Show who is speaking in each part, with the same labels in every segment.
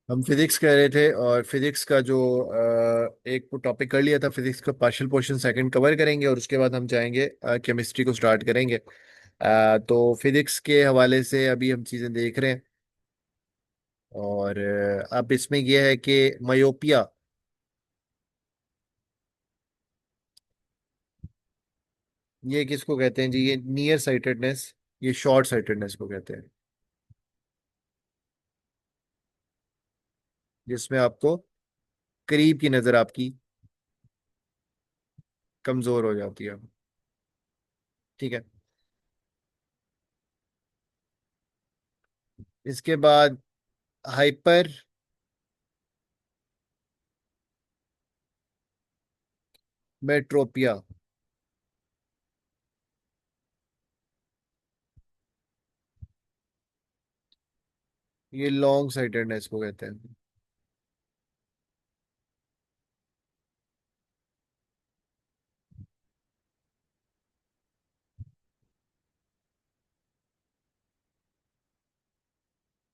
Speaker 1: हम फिजिक्स कर रहे थे और फिजिक्स का जो एक टॉपिक कर लिया था, फिजिक्स का पार्शियल पोर्शन सेकंड कवर करेंगे और उसके बाद हम जाएंगे केमिस्ट्री को स्टार्ट करेंगे। तो फिजिक्स के हवाले से अभी हम चीज़ें देख रहे हैं। और अब इसमें यह है कि मायोपिया, ये किसको कहते हैं जी? ये नियर साइटेडनेस, ये शॉर्ट साइटेडनेस को कहते हैं, जिसमें आपको करीब की नज़र आपकी कमज़ोर हो जाती है। ठीक है। इसके बाद हाइपर मेट्रोपिया, ये लॉन्ग साइटेडनेस को कहते हैं।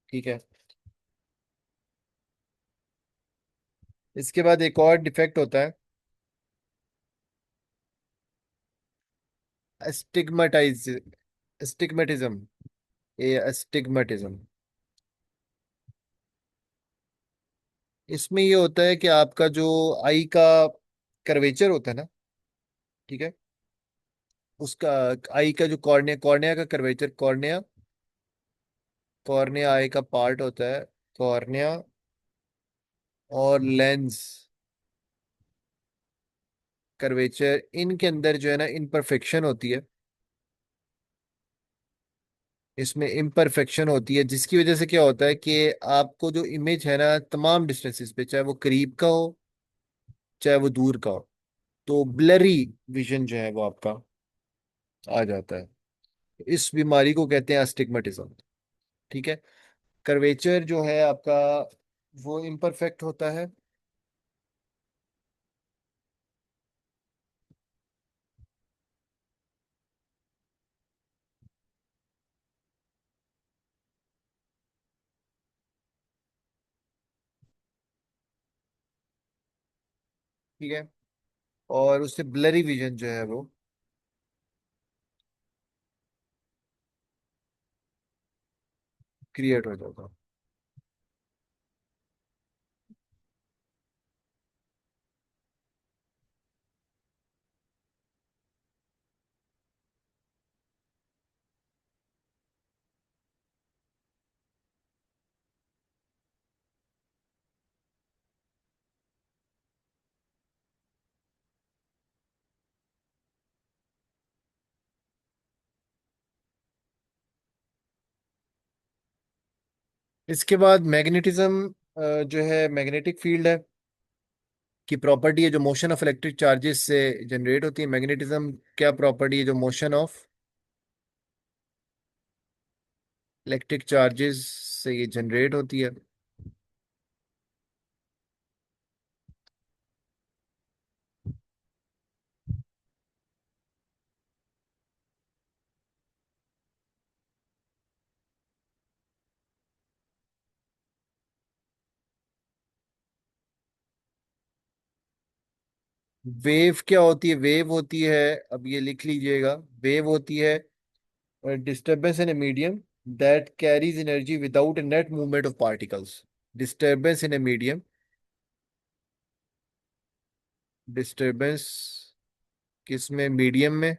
Speaker 1: ठीक है। इसके बाद एक और डिफेक्ट होता है, स्टिग्मेटाइज स्टिग्मेटिज्म, ये स्टिग्मेटिज्म। इसमें ये होता है कि आपका जो आई का कर्वेचर होता है ना, ठीक है, उसका आई का जो कॉर्निया, कॉर्निया का कर्वेचर, कॉर्निया, कॉर्निया आई का पार्ट होता है, कॉर्निया और लेंस कर्वेचर, इनके अंदर जो है ना इम्परफेक्शन होती है। इसमें इम्परफेक्शन होती है जिसकी वजह से क्या होता है कि आपको जो इमेज है ना तमाम डिस्टेंसेस पे, चाहे वो करीब का हो चाहे वो दूर का हो, तो ब्लरी विजन जो है वो आपका आ जाता है। इस बीमारी को कहते हैं अस्टिग्मेटिज्म। ठीक है। कर्वेचर जो है आपका वो इम्परफेक्ट होता है। ठीक है। और उससे ब्लरी विजन जो है वो क्रिएट हो जाता है। इसके बाद मैग्नेटिज्म, जो है मैग्नेटिक फील्ड है की प्रॉपर्टी है जो मोशन ऑफ इलेक्ट्रिक चार्जेस से जनरेट होती है। मैग्नेटिज्म क्या प्रॉपर्टी है? जो मोशन ऑफ इलेक्ट्रिक चार्जेस से ये जनरेट होती है। वेव क्या होती है? वेव होती है, अब ये लिख लीजिएगा, वेव होती है disturbance in a medium that carries energy without A net movement of particles. Disturbance in a medium, disturbance किस में? मीडियम में।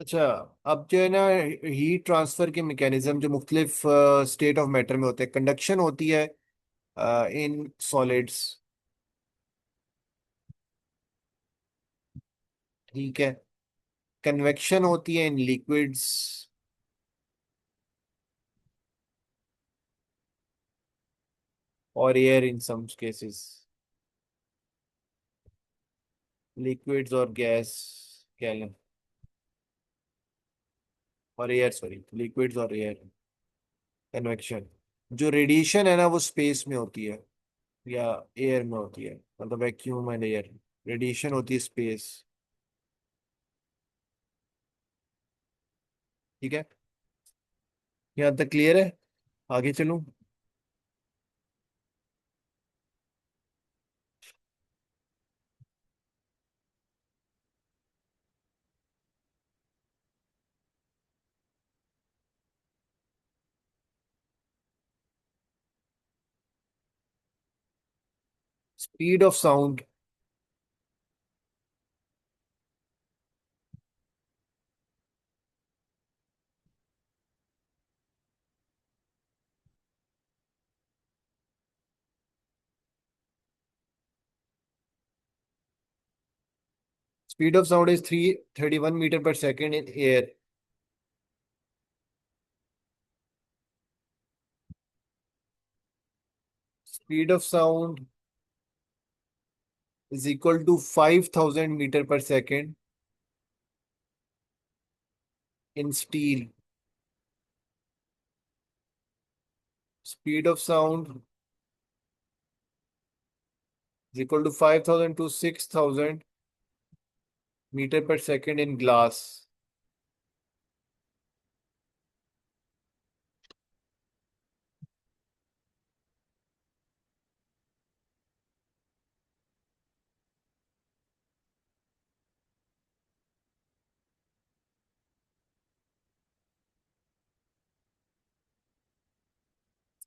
Speaker 1: अच्छा, अब जो है ना, हीट ट्रांसफर के मैकेनिज्म जो मुख्तलिफ स्टेट ऑफ मैटर में होते हैं, कंडक्शन होती है इन सॉलिड्स, ठीक है, कन्वेक्शन होती है इन लिक्विड्स, और air in some cases, liquids और गैस क्या लें, और एयर, सॉरी, लिक्विड्स और एयर, कन्वेक्शन। जो रेडिएशन है ना वो स्पेस में होती है या एयर में होती है, मतलब वैक्यूम एंड एयर, रेडिएशन होती है स्पेस। ठीक है, यहाँ तक क्लियर है? आगे चलूं? Speed of sound, speed of sound is 331 metre per second in air. Speed of sound is equal to 5000 metre per second in steel. Speed of sound is equal to 5000 to 6000 metre per second in glass.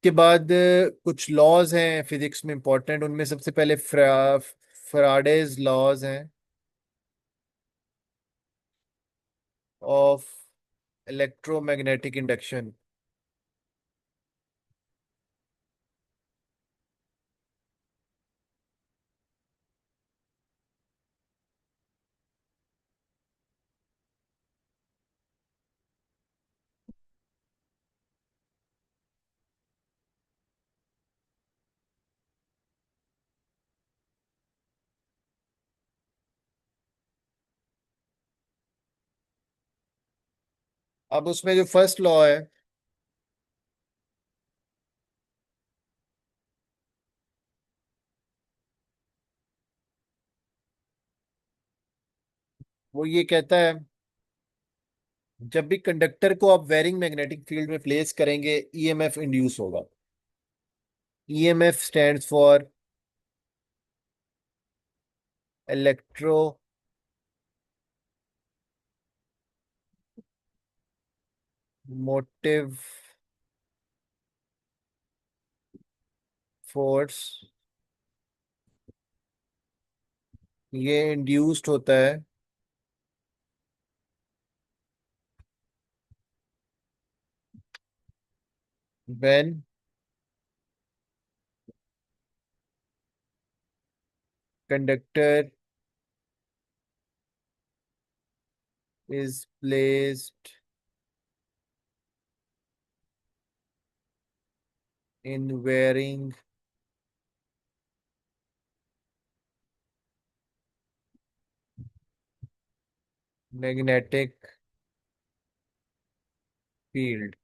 Speaker 1: के बाद कुछ laws हैं physics में important, उनमें सबसे पहले फराडेज laws हैं of electromagnetic induction. अब उसमें जो फर्स्ट लॉ है वो ये कहता है, जब भी कंडक्टर को आप वेरिंग मैग्नेटिक फील्ड में प्लेस करेंगे ईएमएफ इंड्यूस होगा। EMF stands for electro motive force. ये इंड्यूस्ड होता है when conductor is placed in varying magnetic field।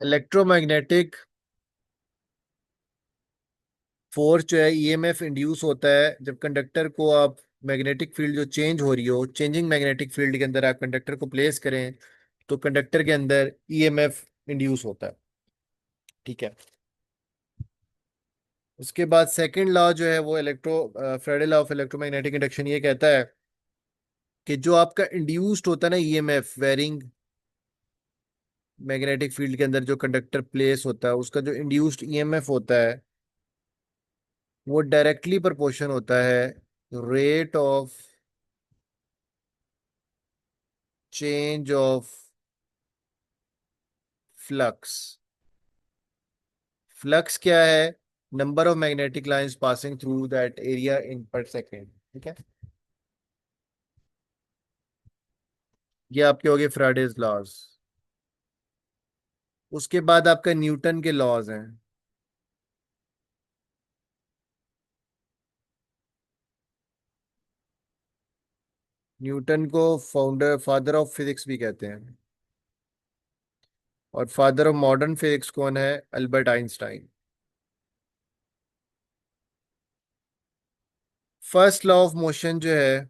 Speaker 1: Electromagnetic force जो है ईएमएफ इंड्यूस होता है जब कंडक्टर को आप, मैग्नेटिक फील्ड जो चेंज हो रही हो, चेंजिंग मैग्नेटिक फील्ड के अंदर आप कंडक्टर को प्लेस करें तो कंडक्टर के अंदर ईएमएफ इंड्यूस होता है। ठीक है, उसके बाद सेकंड लॉ जो है वो Faraday law of electromagnetic induction ये कहता है कि जो आपका इंड्यूस्ड होता है ना ईएमएफ वेरिंग मैग्नेटिक फील्ड के अंदर जो कंडक्टर प्लेस होता है उसका जो इंड्यूस्ड ईएमएफ होता है वो डायरेक्टली प्रोपोर्शन होता है rate of change of flux. Flux क्या है? Number of magnetic lines passing through that area in पर सेकेंड। ठीक है, ये आपके हो गए फ्राइडेज लॉज। उसके बाद आपका न्यूटन के लॉज हैं। न्यूटन को फाउंडर फादर ऑफ फिजिक्स भी कहते हैं। और फादर ऑफ मॉडर्न फिजिक्स कौन है? Albert Einstein. First law of motion जो है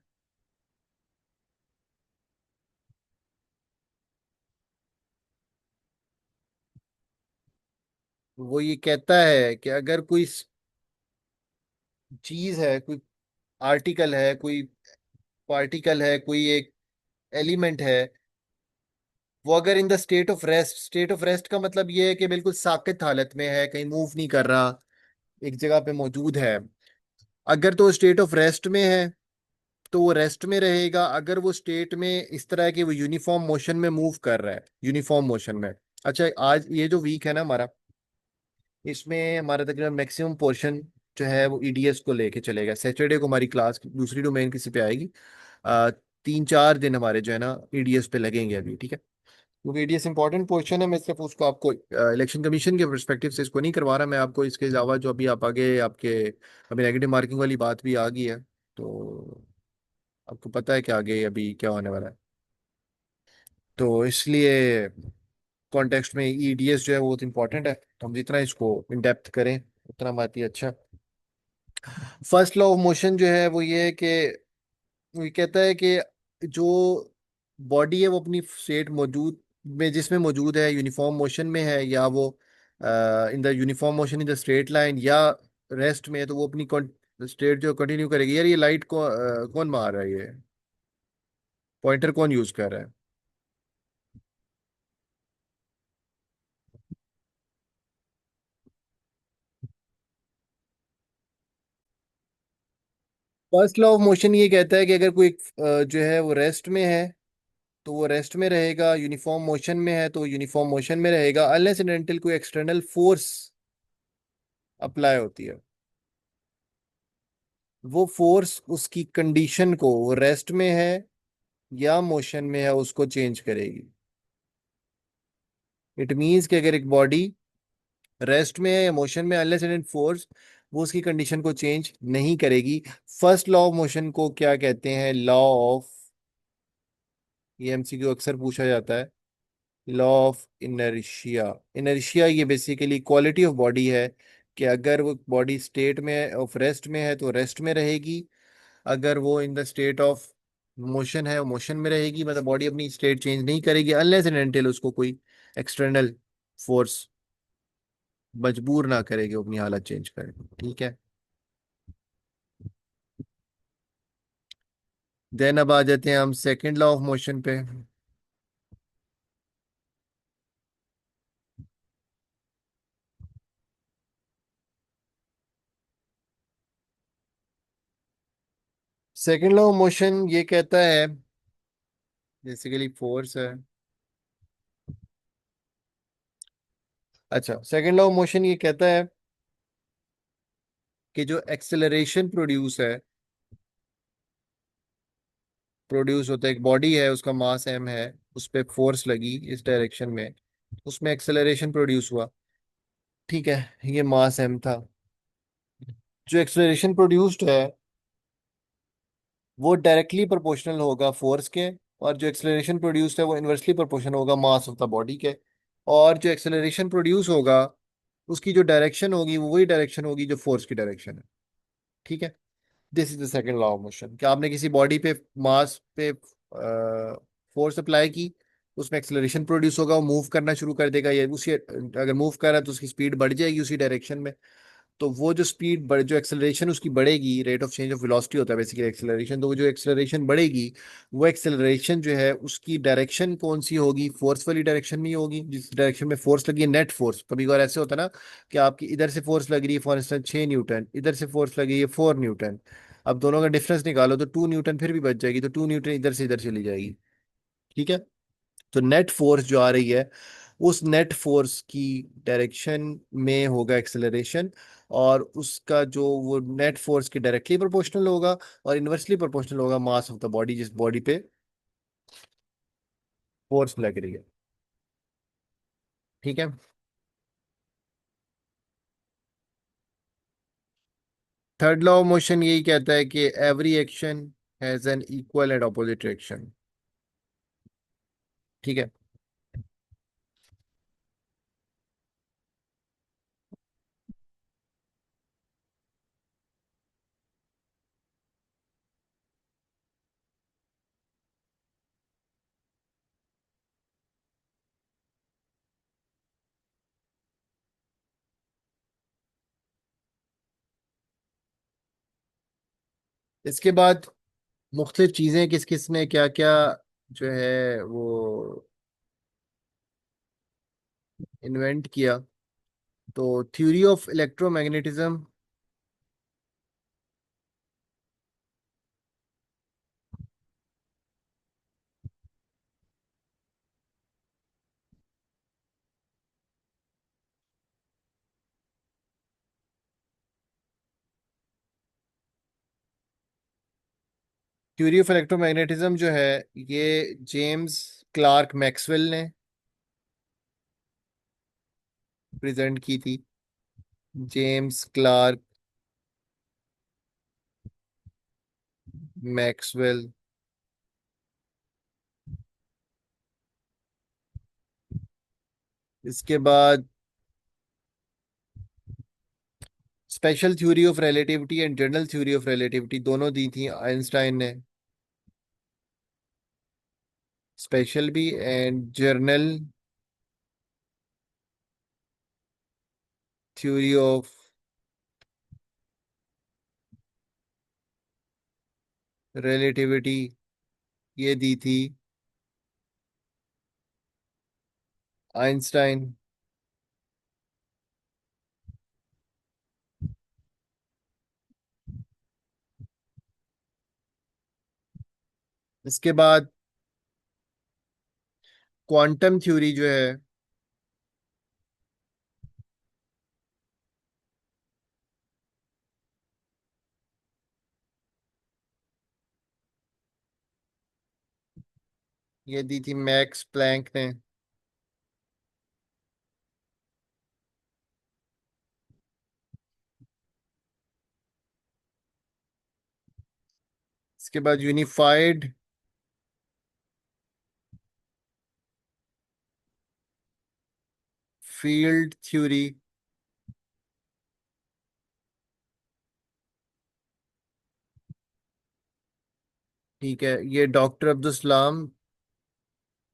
Speaker 1: वो ये कहता है कि अगर कोई चीज है, कोई आर्टिकल है, कोई पार्टिकल है, कोई एक एलिमेंट है, वो अगर in the state of rest, state of rest का मतलब ये है कि बिल्कुल साकित हालत में है, कहीं मूव नहीं कर रहा, एक जगह पे मौजूद है, अगर तो स्टेट ऑफ रेस्ट में है तो वो रेस्ट में रहेगा। अगर वो स्टेट में इस तरह है कि वो यूनिफॉर्म मोशन में मूव कर रहा है, यूनिफॉर्म मोशन में। अच्छा, आज ये जो वीक है ना हमारा, इसमें हमारा तकरीबन मैक्सिमम पोर्शन जो है वो ईडीएस को लेके चलेगा। सैटरडे को हमारी क्लास दूसरी डोमेन किसी पे आएगी। आ, 3-4 दिन हमारे जो है ना ईडीएस पे लगेंगे अभी। ठीक है, क्योंकि ईडीएस इंपॉर्टेंट पोर्शन है। मैं सिर्फ उसको आपको इलेक्शन कमीशन के परस्पेक्टिव से इसको नहीं करवा रहा, मैं आपको इसके अलावा जो अभी आप आगे आपके अभी नेगेटिव मार्किंग वाली बात भी आ गई है, तो आपको पता है कि आगे अभी क्या होने वाला है। तो इसलिए कॉन्टेक्स्ट में ईडीएस जो है वो बहुत इंपॉर्टेंट है, तो हम जितना इसको इन डेप्थ करें उतना बात ही अच्छा। फर्स्ट लॉ ऑफ मोशन जो है वो ये है कि वो ये कहता है कि जो बॉडी है वो अपनी स्टेट मौजूद में जिसमें मौजूद है यूनिफॉर्म मोशन में है, या वो in the uniform motion in the straight line या रेस्ट में है, तो वो अपनी स्टेट जो कंटिन्यू करेगी। यार ये लाइट को कौन मार रहा है? ये पॉइंटर कौन यूज कर रहा है? फर्स्ट लॉ ऑफ मोशन ये कहता है कि अगर कोई जो है वो रेस्ट में है तो वो रेस्ट में रहेगा, यूनिफॉर्म मोशन में है तो यूनिफॉर्म मोशन में रहेगा, अनलेस एंड अनटिल कोई एक्सटर्नल फोर्स अप्लाई होती है। वो फोर्स उसकी कंडीशन को, वो रेस्ट में है या मोशन में है, उसको चेंज करेगी। इट मीन्स कि अगर एक बॉडी रेस्ट में है या मोशन में, अनलेस एंड फोर्स वो उसकी कंडीशन को चेंज नहीं करेगी। फर्स्ट लॉ ऑफ मोशन को क्या कहते हैं? लॉ ऑफ, ये एमसीक्यू अक्सर पूछा जाता है, लॉ ऑफ इनर्शिया। इनर्शिया ये बेसिकली क्वालिटी ऑफ बॉडी है कि अगर वो बॉडी स्टेट में ऑफ रेस्ट में है तो रेस्ट में रहेगी, अगर वो in the state of motion है वो मोशन में रहेगी। मतलब बॉडी अपनी स्टेट चेंज नहीं करेगी अनलेस एंड अनटिल उसको कोई एक्सटर्नल फोर्स मजबूर ना करेगी वो अपनी हालत चेंज करे। ठीक है, देन अब आ जाते हैं हम सेकंड लॉ ऑफ मोशन पे। सेकंड लॉ ऑफ मोशन ये कहता है, बेसिकली फोर्स है। अच्छा, सेकंड लॉ ऑफ मोशन ये कहता है कि जो एक्सेलरेशन प्रोड्यूस होता है, एक बॉडी है उसका मास एम है, उस पे फोर्स लगी इस डायरेक्शन में, उसमें एक्सेलरेशन प्रोड्यूस हुआ। ठीक है, ये मास एम था। जो एक्सेलरेशन प्रोड्यूस्ड है वो डायरेक्टली प्रोपोर्शनल होगा फोर्स के, और जो एक्सेलरेशन प्रोड्यूस्ड है वो इन्वर्सली प्रोपोर्शनल होगा मास ऑफ द बॉडी के। और जो एक्सेलरेशन प्रोड्यूस होगा उसकी जो डायरेक्शन होगी वो वही डायरेक्शन होगी जो फोर्स की डायरेक्शन है। ठीक है, this is the second law of motion. कि आपने किसी बॉडी पे मास पे फोर्स अप्लाई की, उसमें एक्सेलरेशन प्रोड्यूस होगा, वो मूव करना शुरू कर देगा, या उसी अगर मूव कर रहा है तो उसकी स्पीड बढ़ जाएगी उसी डायरेक्शन में। तो वो जो स्पीड बढ़, जो एक्सेलरेशन उसकी बढ़ेगी, rate of change of velocity होता है बेसिकली एक्सेलरेशन, तो वो जो एक्सेलरेशन बढ़ेगी, वो एक्सेलरेशन जो है उसकी डायरेक्शन कौन सी होगी, फोर्स वाली डायरेक्शन में ही होगी, जिस डायरेक्शन में फोर्स लगी है, नेट फोर्स। कभी कभार ऐसे होता है ना कि आपकी इधर से फोर्स लग रही है फॉर इंस्टेंस 6 न्यूटन, इधर से फोर्स लगी है 4 न्यूटन। अब दोनों का डिफरेंस निकालो तो 2 न्यूटन फिर भी बच जाएगी, तो 2 न्यूटन इधर से इधर चली जाएगी। ठीक है। तो नेट फोर्स जो आ रही है, उस नेट फोर्स की डायरेक्शन में होगा एक्सेलरेशन, और उसका जो वो नेट फोर्स के डायरेक्टली प्रोपोर्शनल होगा, और इनवर्सली प्रोपोर्शनल होगा मास ऑफ द बॉडी, जिस बॉडी पे फोर्स लग रही है। ठीक है। थर्ड लॉ ऑफ मोशन यही कहता है कि every action has an equal and opposite reaction. ठीक है। इसके बाद मुख्तलिफ चीजें किस किस ने क्या क्या जो है वो इन्वेंट किया। तो theory of electromagnetism, theory of electromagnetism जो है, ये जेम्स क्लार्क मैक्सवेल ने प्रेजेंट की थी। James Clerk Maxwell. इसके बाद special theory of relativity and general theory of relativity दोनों दी थी आइंस्टाइन ने। स्पेशल भी and general theory of relativity ये दी थी आइंस्टाइन। इसके बाद क्वांटम थ्योरी जो है, ये दी थी मैक्स प्लैंक ने। इसके बाद यूनिफाइड फील्ड थ्योरी। ठीक है, ये doctor Abdul Salam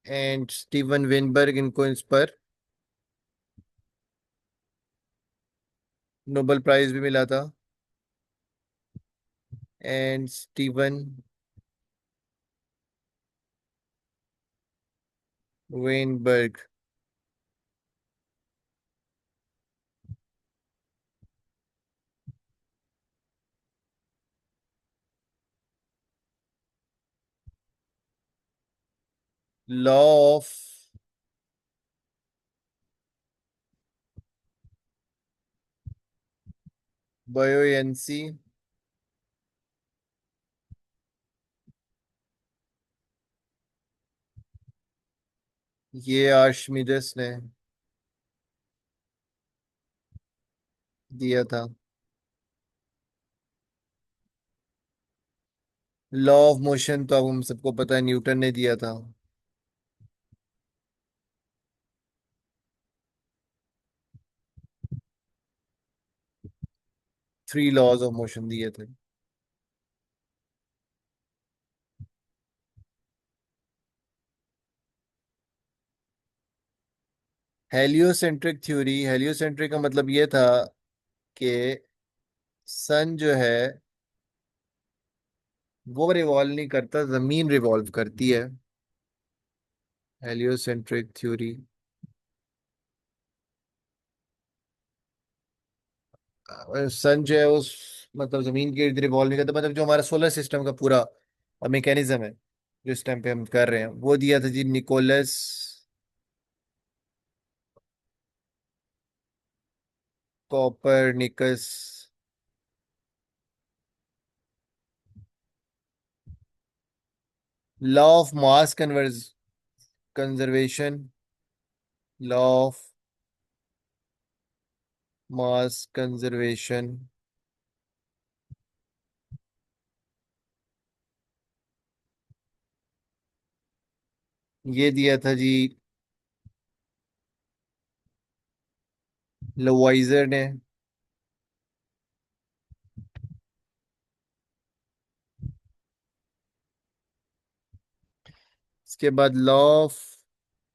Speaker 1: and Steven Weinberg, इनको इस पर नोबेल प्राइज भी मिला था। And Steven Weinberg. Law of buoyancy, ये आर्शिमिडस ने दिया था। लॉ ऑफ मोशन तो अब हम सबको पता है, न्यूटन ने दिया था। 3 लॉज ऑफ मोशन दिए थे। हेलियोसेंट्रिक थ्योरी, हेलियोसेंट्रिक का मतलब ये था कि सन जो है वो रिवॉल्व नहीं करता, जमीन रिवॉल्व करती है। Heliocentric theory. सन जो है उस मतलब जमीन के इर्द रिवॉल्व नहीं करता, मतलब जो हमारा सोलर सिस्टम का पूरा मैकेनिज्म है जो इस टाइम पे हम कर रहे हैं, वो दिया था जी Nicolaus Copernicus. Law of mass converge conservation. Law of mass conservation. ये दिया था जी लोवाइजर ने। इसके बाद लॉ ऑफ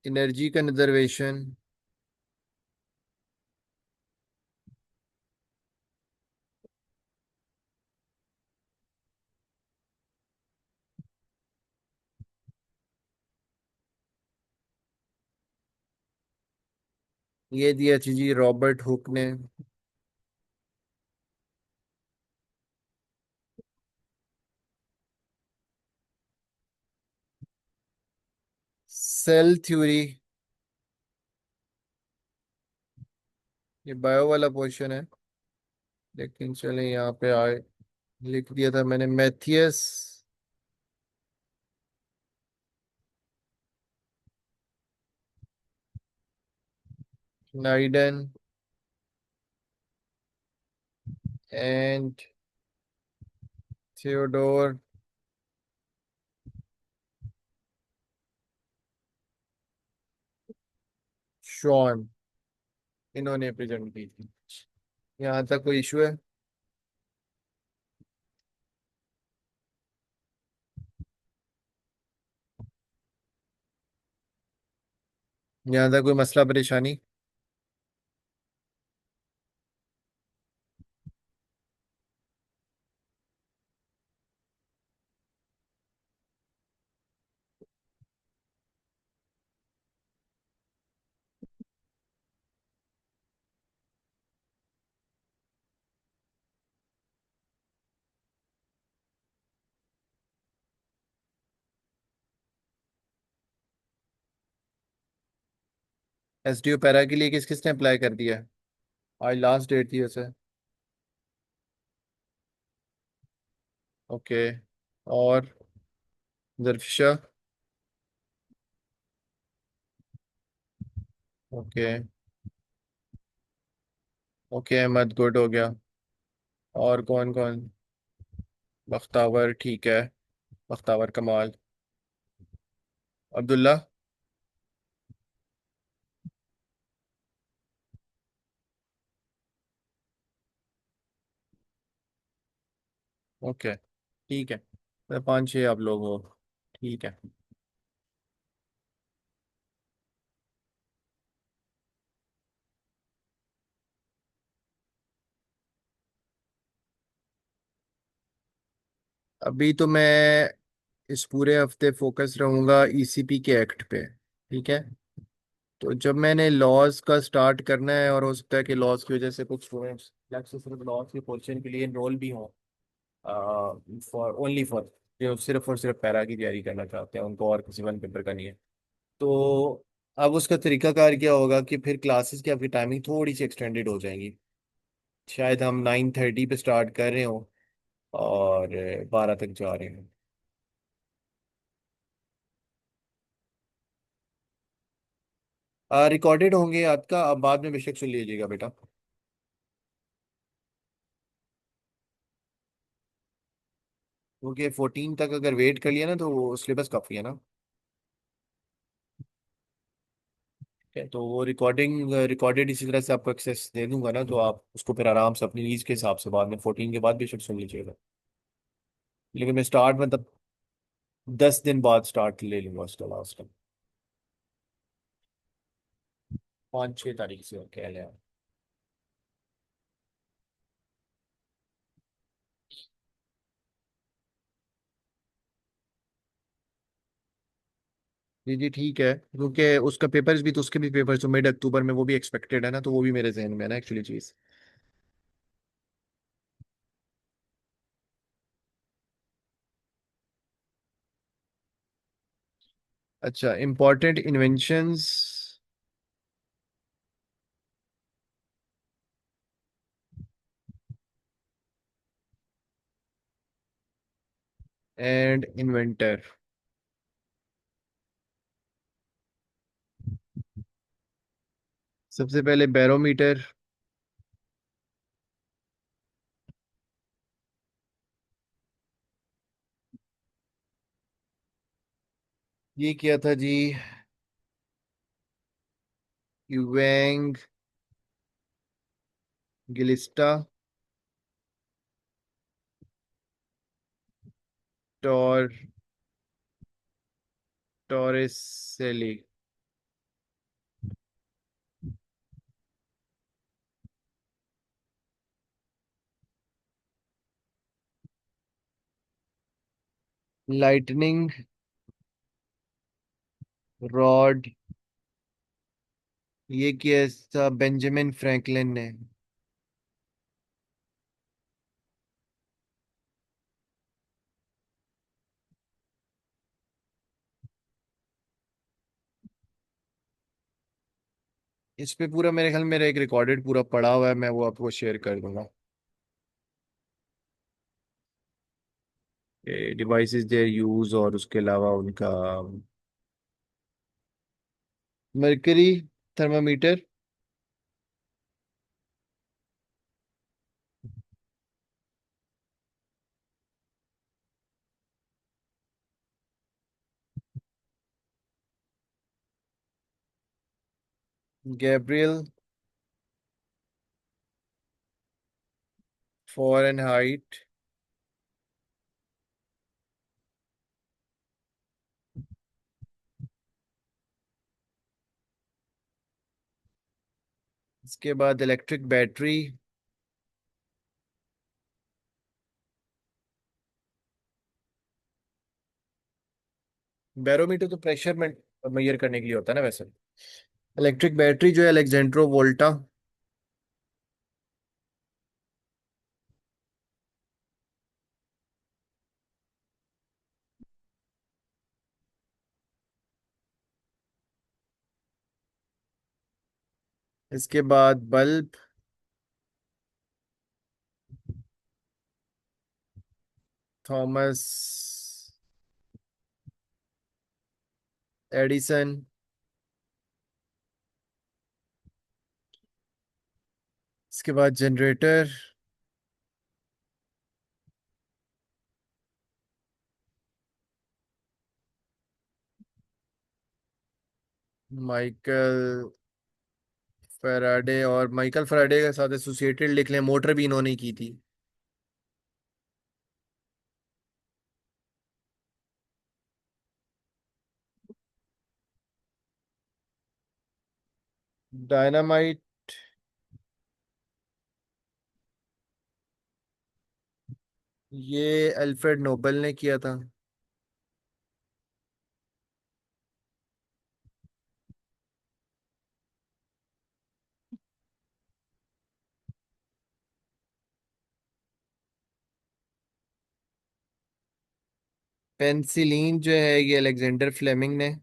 Speaker 1: एनर्जी कंजर्वेशन। ये दिया थी जी रॉबर्ट हुक ने। Cell theory. ये बायो वाला पोर्शन है, लेकिन चले यहाँ पे आए। लिख दिया था मैंने मैथियस नाइडन एंड थियोडोर शॉन, इन्होंने प्रेजेंट की थी। यहाँ तक कोई इशू है? यहाँ तक कोई मसला परेशानी? एसडीओ पैरा के लिए किस किसने अप्लाई कर दिया है? आज लास्ट डेट थी वैसे। ओके। और जरफिशा। ओके। ओके अहमद गुड हो गया। और कौन कौन? बख्तावर ठीक है। बख्तावर कमाल। अब्दुल्ला। ओके ठीक है, तो 5-6 आप लोग हो। ठीक है। अभी तो मैं इस पूरे हफ्ते फोकस रहूंगा ईसीपी के एक्ट पे। ठीक है। तो जब मैंने लॉज का स्टार्ट करना है, और हो सकता है कि लॉज की वजह से कुछ स्टूडेंट्स अलग से सिर्फ लॉज के पोर्शन के लिए इनरोल भी हों, फॉर ओनली फॉर जो सिर्फ और सिर्फ पैरा की तैयारी करना चाहते हैं, उनको और किसी वन पेपर का नहीं है। तो अब उसका तरीकाकार क्या होगा कि फिर क्लासेस की आपकी टाइमिंग थोड़ी सी एक्सटेंडेड हो जाएंगी। शायद हम 9:30 पे स्टार्ट कर रहे हो और 12 तक जा रहे हैं। रिकॉर्डेड होंगे आपका, अब बाद में बेशक सुन लीजिएगा बेटा। क्योंकि 14 तक अगर वेट कर लिया ना तो वो सिलेबस काफ़ी है ना। ठीक है, तो वो रिकॉर्डिंग रिकॉर्डेड इसी तरह से आपको एक्सेस दे दूंगा ना, तो आप उसको फिर आराम से अपनी नीज के हिसाब से बाद में 14 के बाद बेशक सुन लीजिएगा। लेकिन मैं स्टार्ट मतलब 10 दिन बाद स्टार्ट ले लूंगा उसका लास्ट टाइम। 5-6 तारीख से कह लें आप। जी जी ठीक है, क्योंकि उसका पेपर्स भी तो, उसके भी पेपर्स तो मिड अक्टूबर में वो भी एक्सपेक्टेड है ना, तो वो भी मेरे जहन में है ना एक्चुअली चीज। अच्छा, इंपॉर्टेंट इन्वेंशंस एंड इन्वेंटर। सबसे पहले बैरोमीटर। ये किया था जी Evangelista Tor Torricelli. Lightning rod. ये किया था बेंजामिन फ्रैंकलिन ने। इस पे पूरा मेरे ख्याल में मेरा एक रिकॉर्डेड पूरा पड़ा हुआ है, मैं वो आपको शेयर कर दूंगा। डिवाइसेस देयर यूज और उसके अलावा उनका। Mercury thermometer. Gabriel Fahrenheit. इसके बाद इलेक्ट्रिक बैटरी। बैरोमीटर तो प्रेशर में मेजर करने के लिए होता है ना वैसे। इलेक्ट्रिक बैटरी जो है अलेक्जेंड्रो वोल्टा। इसके बाद बल्ब थॉमस एडिसन। इसके बाद जनरेटर माइकल फैराडे, और माइकल फैराडे के साथ एसोसिएटेड लिख लें, मोटर भी इन्होंने की थी। डायनामाइट ये अल्फ्रेड नोबेल ने किया था। पेंसिलीन जो है ये अलेक्जेंडर फ्लेमिंग ने।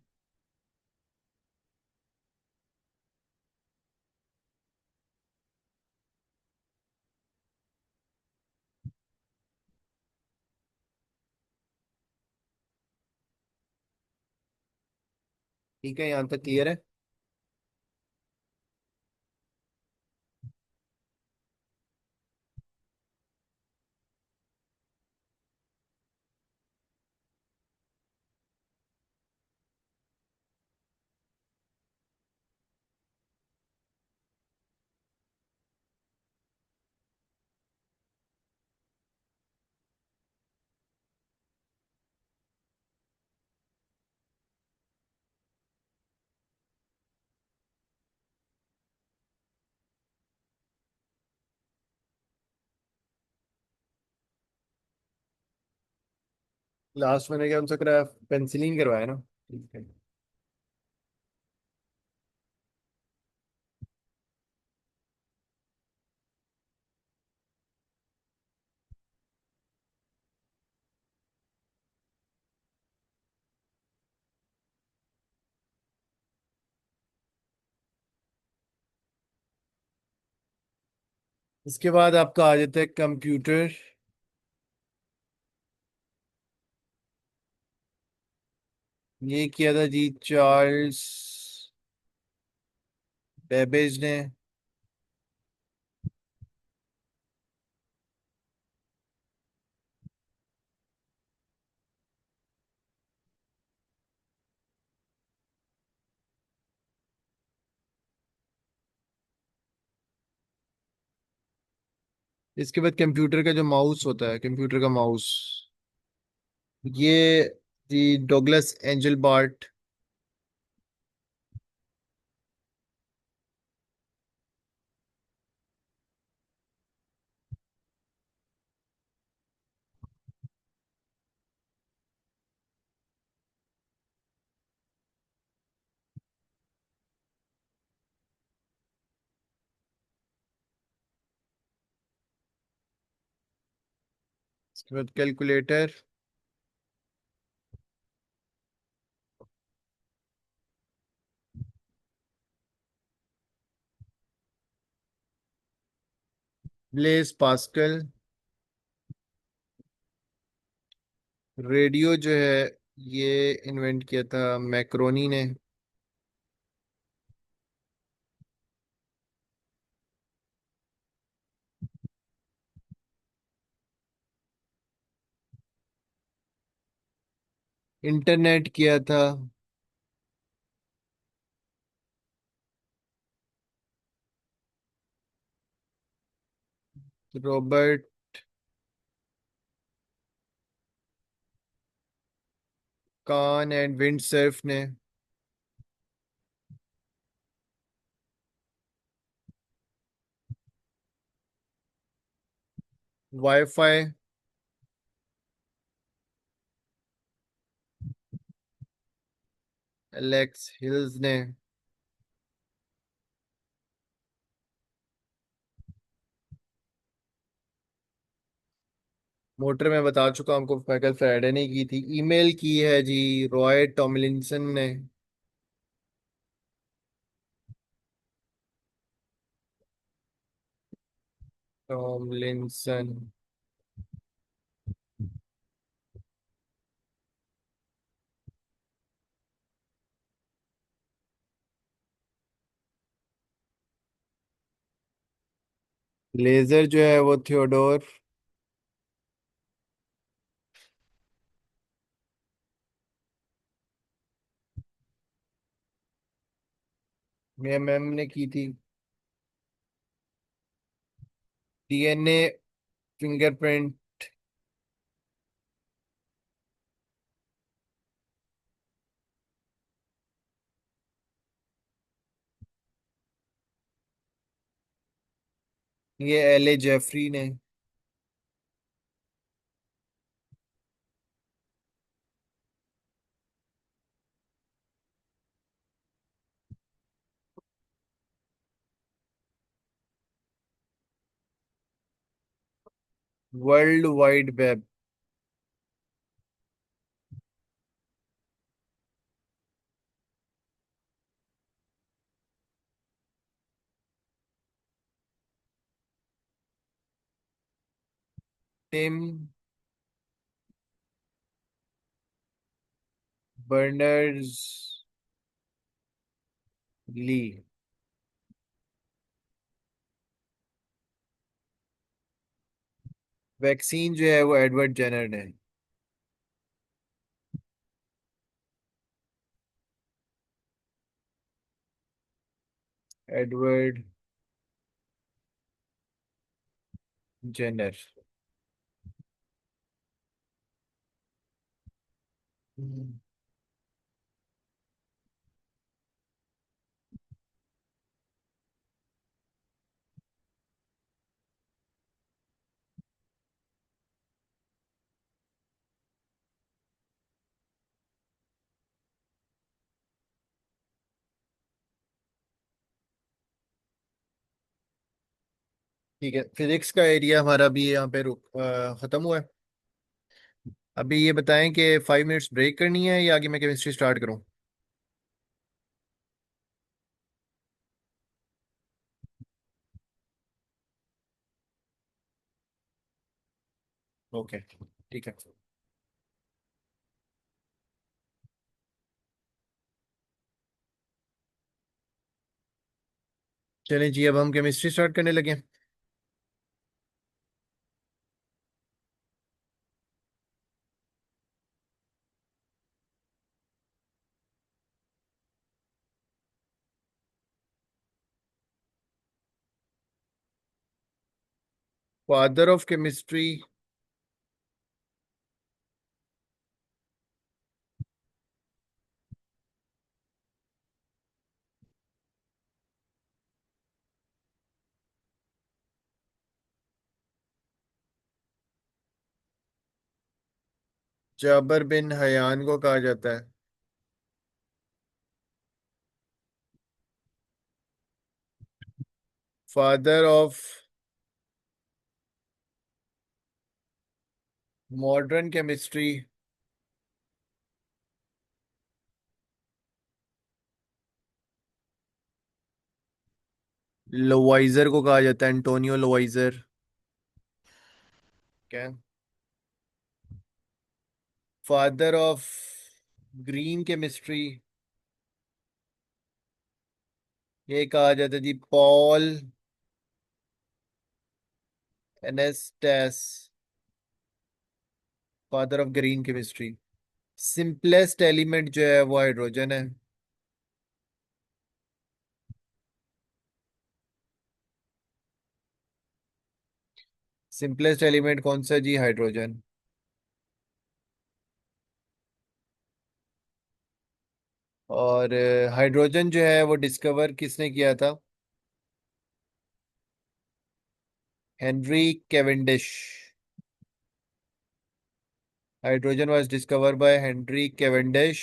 Speaker 1: ठीक है, यहाँ तक क्लियर है। लास्ट मैंने क्या उनसे कराया, पेंसिलिन करवाया ना। ठीक है। इसके बाद आपका आ जाता है कंप्यूटर। ये किया था जी चार्ल्स बेबेज ने। इसके बाद कंप्यूटर का जो माउस होता है, कंप्यूटर का माउस, ये जी डॉगलस एंजल बार्ट। इसके बाद कैलकुलेटर। Blaise Pascal. रेडियो जो है ये इन्वेंट किया था मैक्रोनी ने। इंटरनेट किया था रॉबर्ट कान एंड विंडसर्फ ने। वाईफाई एलेक्स हिल्स ने। मोटर मैं बता चुका हूं आपको, माइकल फैराडे ने की थी। ईमेल की है जी रॉय टॉमलिंसन ने। टॉमलिंसन। लेजर जो है वो थियोडोर मैम ने की थी। DNA fingerprint. ये एल ए जेफरी ने। World wide web. Tim Berners Lee. Vaccine जो है वो एडवर्ड जेनर ने। Edward Jenner. ठीक है, फिजिक्स का एरिया हमारा भी यहाँ पे खत्म हुआ है। अभी ये बताएं कि 5 मिनट्स ब्रेक करनी है या आगे मैं केमिस्ट्री स्टार्ट करूँ। ओके, ठीक है। चलें जी, अब हम केमिस्ट्री स्टार्ट करने लगे। Father of chemistry. Jabir bin Hayyan को कहा जाता है। Father of modern chemistry. Lavoisier को कहा जाता है, एंटोनियो लोवाइजर। क्या? Father of green chemistry. ये कहा जाता है जी Paul Anastas. Father of green chemistry. Simplest element जो है वो हाइड्रोजन है। सिंपलेस्ट एलिमेंट कौन सा जी? हाइड्रोजन। और हाइड्रोजन जो है वो डिस्कवर किसने किया था? Henry Cavendish. Hydrogen was discover by Henry Cavendish.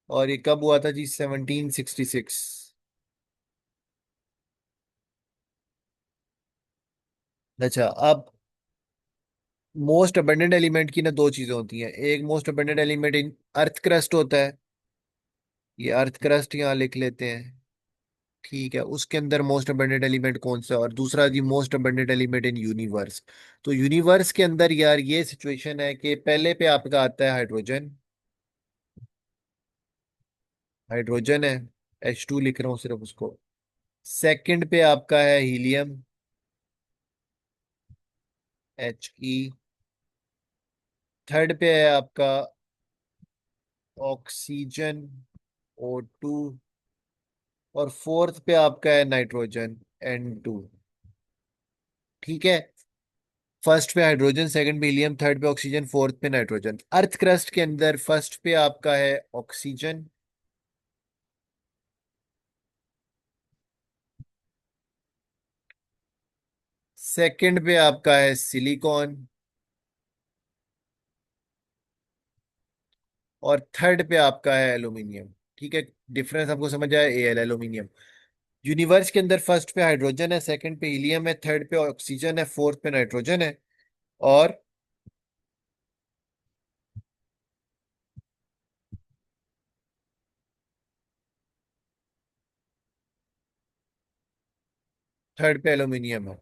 Speaker 1: और ये कब हुआ था जी? 1766। अच्छा, अब मोस्ट अबंडेंट एलिमेंट की ना दो चीजें होती हैं। एक मोस्ट अबंडेंट एलिमेंट इन अर्थ क्रस्ट होता है। ये अर्थ क्रस्ट यहाँ लिख लेते हैं। ठीक है, उसके अंदर मोस्ट अबंडेंट एलिमेंट कौन सा? और दूसरा जी most abundant element in universe. तो यूनिवर्स के अंदर यार ये सिचुएशन है कि पहले पे आपका आता है हाइड्रोजन। हाइड्रोजन है। H2 लिख रहा हूँ सिर्फ उसको। सेकंड पे आपका है हीलियम। He। थर्ड पे है आपका ऑक्सीजन। O2। और फोर्थ पे आपका है नाइट्रोजन। N2। ठीक है। फर्स्ट पे हाइड्रोजन, सेकंड पे हीलियम, थर्ड पे ऑक्सीजन, फोर्थ पे नाइट्रोजन। अर्थ क्रस्ट के अंदर फर्स्ट पे आपका है ऑक्सीजन। सेकंड पे आपका है सिलिकॉन। और थर्ड पे आपका है एल्यूमिनियम। ठीक है। डिफरेंस आपको समझ आया? Al aluminium. यूनिवर्स के अंदर फर्स्ट पे हाइड्रोजन है, सेकंड पे हीलियम है, थर्ड पे ऑक्सीजन है, फोर्थ पे नाइट्रोजन है। और थर्ड पे एल्यूमिनियम है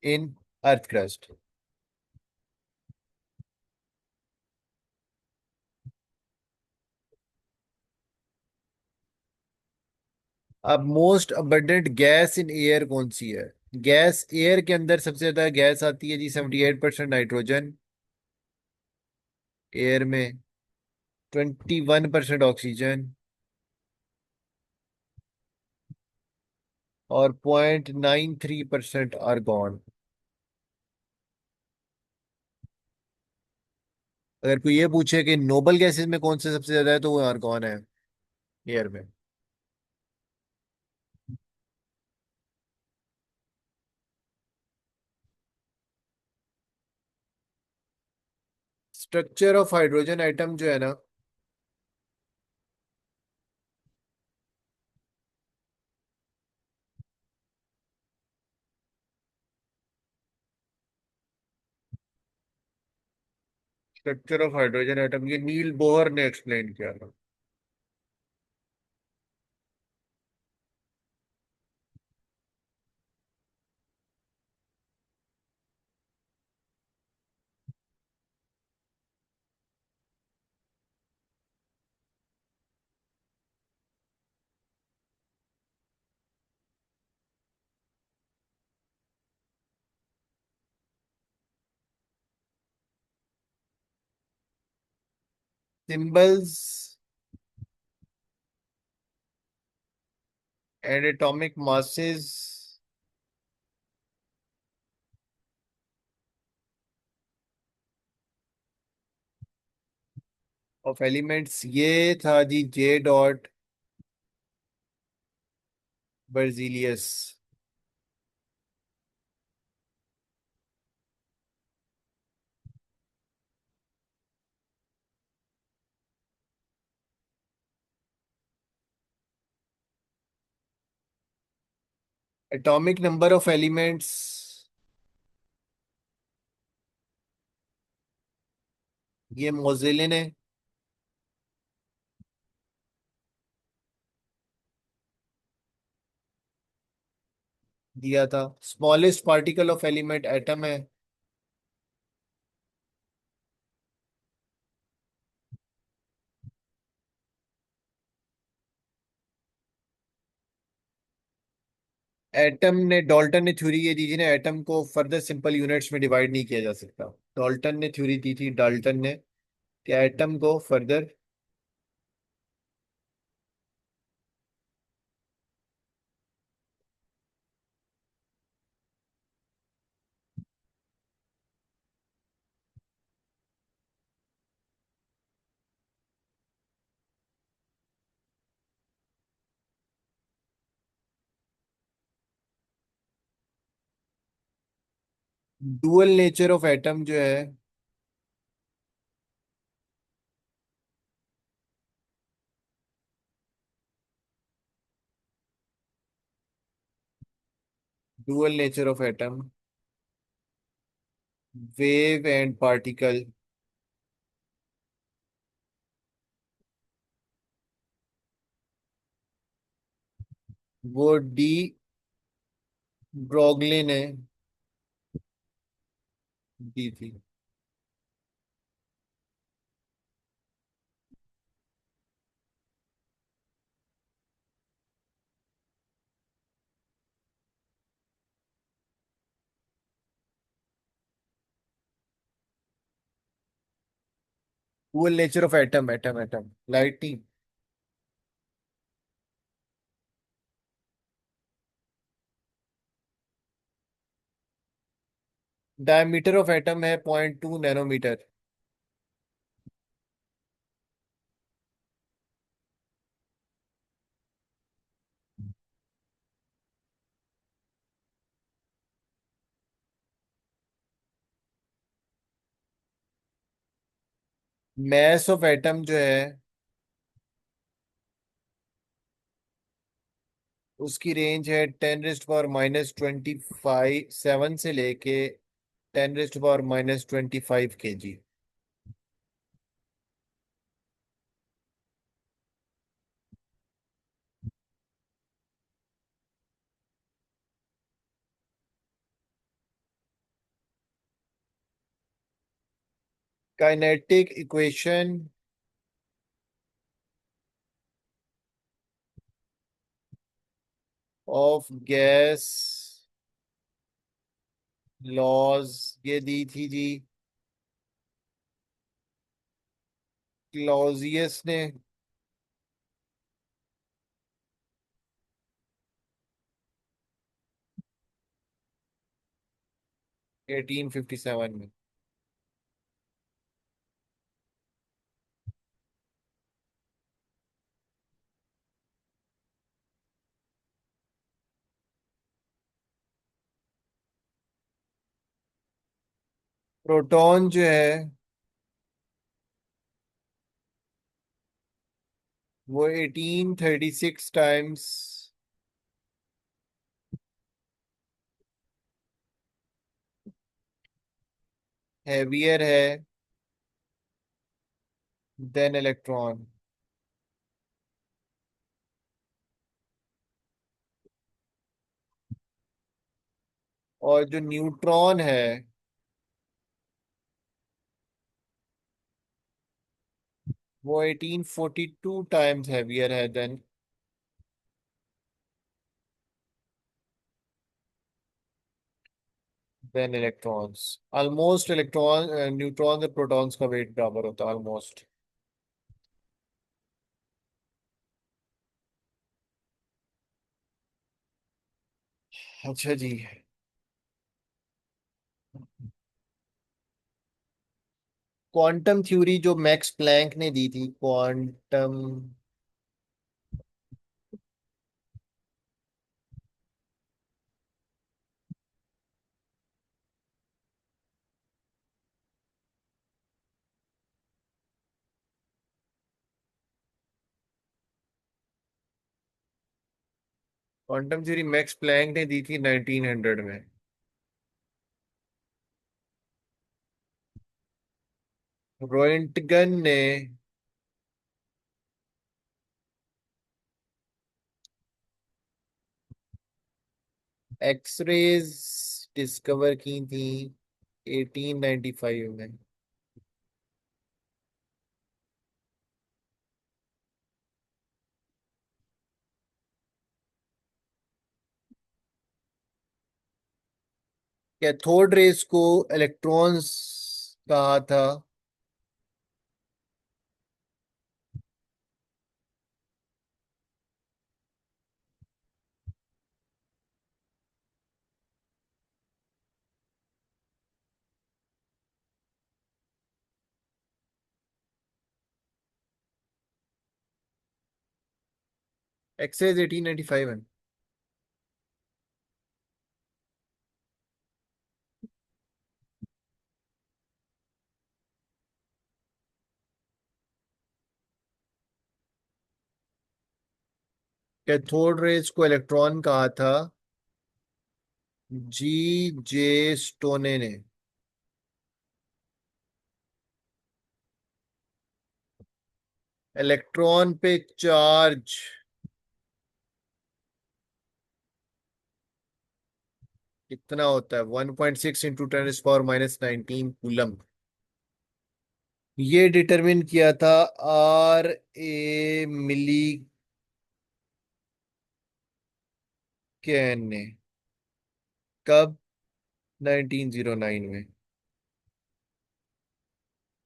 Speaker 1: इन अर्थ क्रस्ट। अब most abundant gas in air कौन सी है? गैस एयर के अंदर सबसे ज्यादा गैस आती है जी 78% नाइट्रोजन एयर में। 21% ऑक्सीजन। और 0.93% आर्गॉन। अगर कोई ये पूछे कि नोबल गैसेस में कौन से सबसे ज्यादा है, तो वो आर्गॉन है एयर में। स्ट्रक्चर ऑफ हाइड्रोजन आइटम जो है ना। स्ट्रक्चर ऑफ हाइड्रोजन एटम ये नील बोहर ने एक्सप्लेन किया था। Symbols and atomic masses of elements, ये था जी J dot Berzelius. Atomic number of elements, ये मोजेले ने दिया था। Smallest particle of element atom है। एटम ने, डाल्टन ने थ्योरी ये दी थी ना, एटम को फर्दर सिंपल यूनिट्स में डिवाइड नहीं किया जा सकता। डाल्टन ने थ्योरी दी थी, डाल्टन ने, कि एटम को further dual nature of atom जो है, dual nature of atom, wave and particle, वो डी ब्रॉगली ने दी थी। Dual nature of atom, atom atom, lightning. Diameter of atom है 0.2 नैनोमीटर। मैस ऑफ एटम जो है, उसकी रेंज है 10⁻⁻25 7 से लेके 10⁻⁻25 kg। Kinetic equation of gas laws, ये दी थी जी क्लॉजियस ने। 1857 में। प्रोटॉन जो है, वो 1836 टाइम्स हैवियर है देन इलेक्ट्रॉन। और जो न्यूट्रॉन है, वो 1842 टाइम्स हैवियर है than electrons. Almost electron neutron और प्रोटॉन्स का वेट बराबर होता है ऑलमोस्ट। अच्छा जी। क्वांटम थ्योरी जो मैक्स प्लैंक ने दी थी, quantum quantum theory Max Planck ने दी थी 1900 में। रोएंटगन ने एक्सरेज डिस्कवर की थी 1895 में। कैथोड रेस को इलेक्ट्रॉन्स कहा था। एक्सरेज 1895 में। कैथोड रेस को इलेक्ट्रॉन कहा था जी जे स्टोने ने। इलेक्ट्रॉन पे चार्ज कितना होता है? 1.6 इंटू 10⁻⁻19 कूलम। ये डिटरमिन किया था R. A. मिलीकैन ने। कब? 1909 में।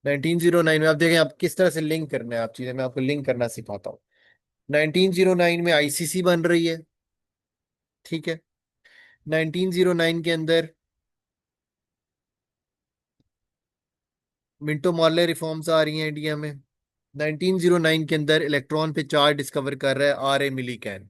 Speaker 1: 1909 में आप देखें, आप किस तरह से लिंक करना है, आप चीजें मैं आपको लिंक करना सिखाता हूँ। 1909 में आईसीसी बन रही है, ठीक है। 1909 के अंदर मिंटो मॉर्ले रिफॉर्म्स आ रही हैं इंडिया में। 1909 के अंदर इलेक्ट्रॉन पे चार्ज डिस्कवर कर रहा है R. A. मिलीकैन।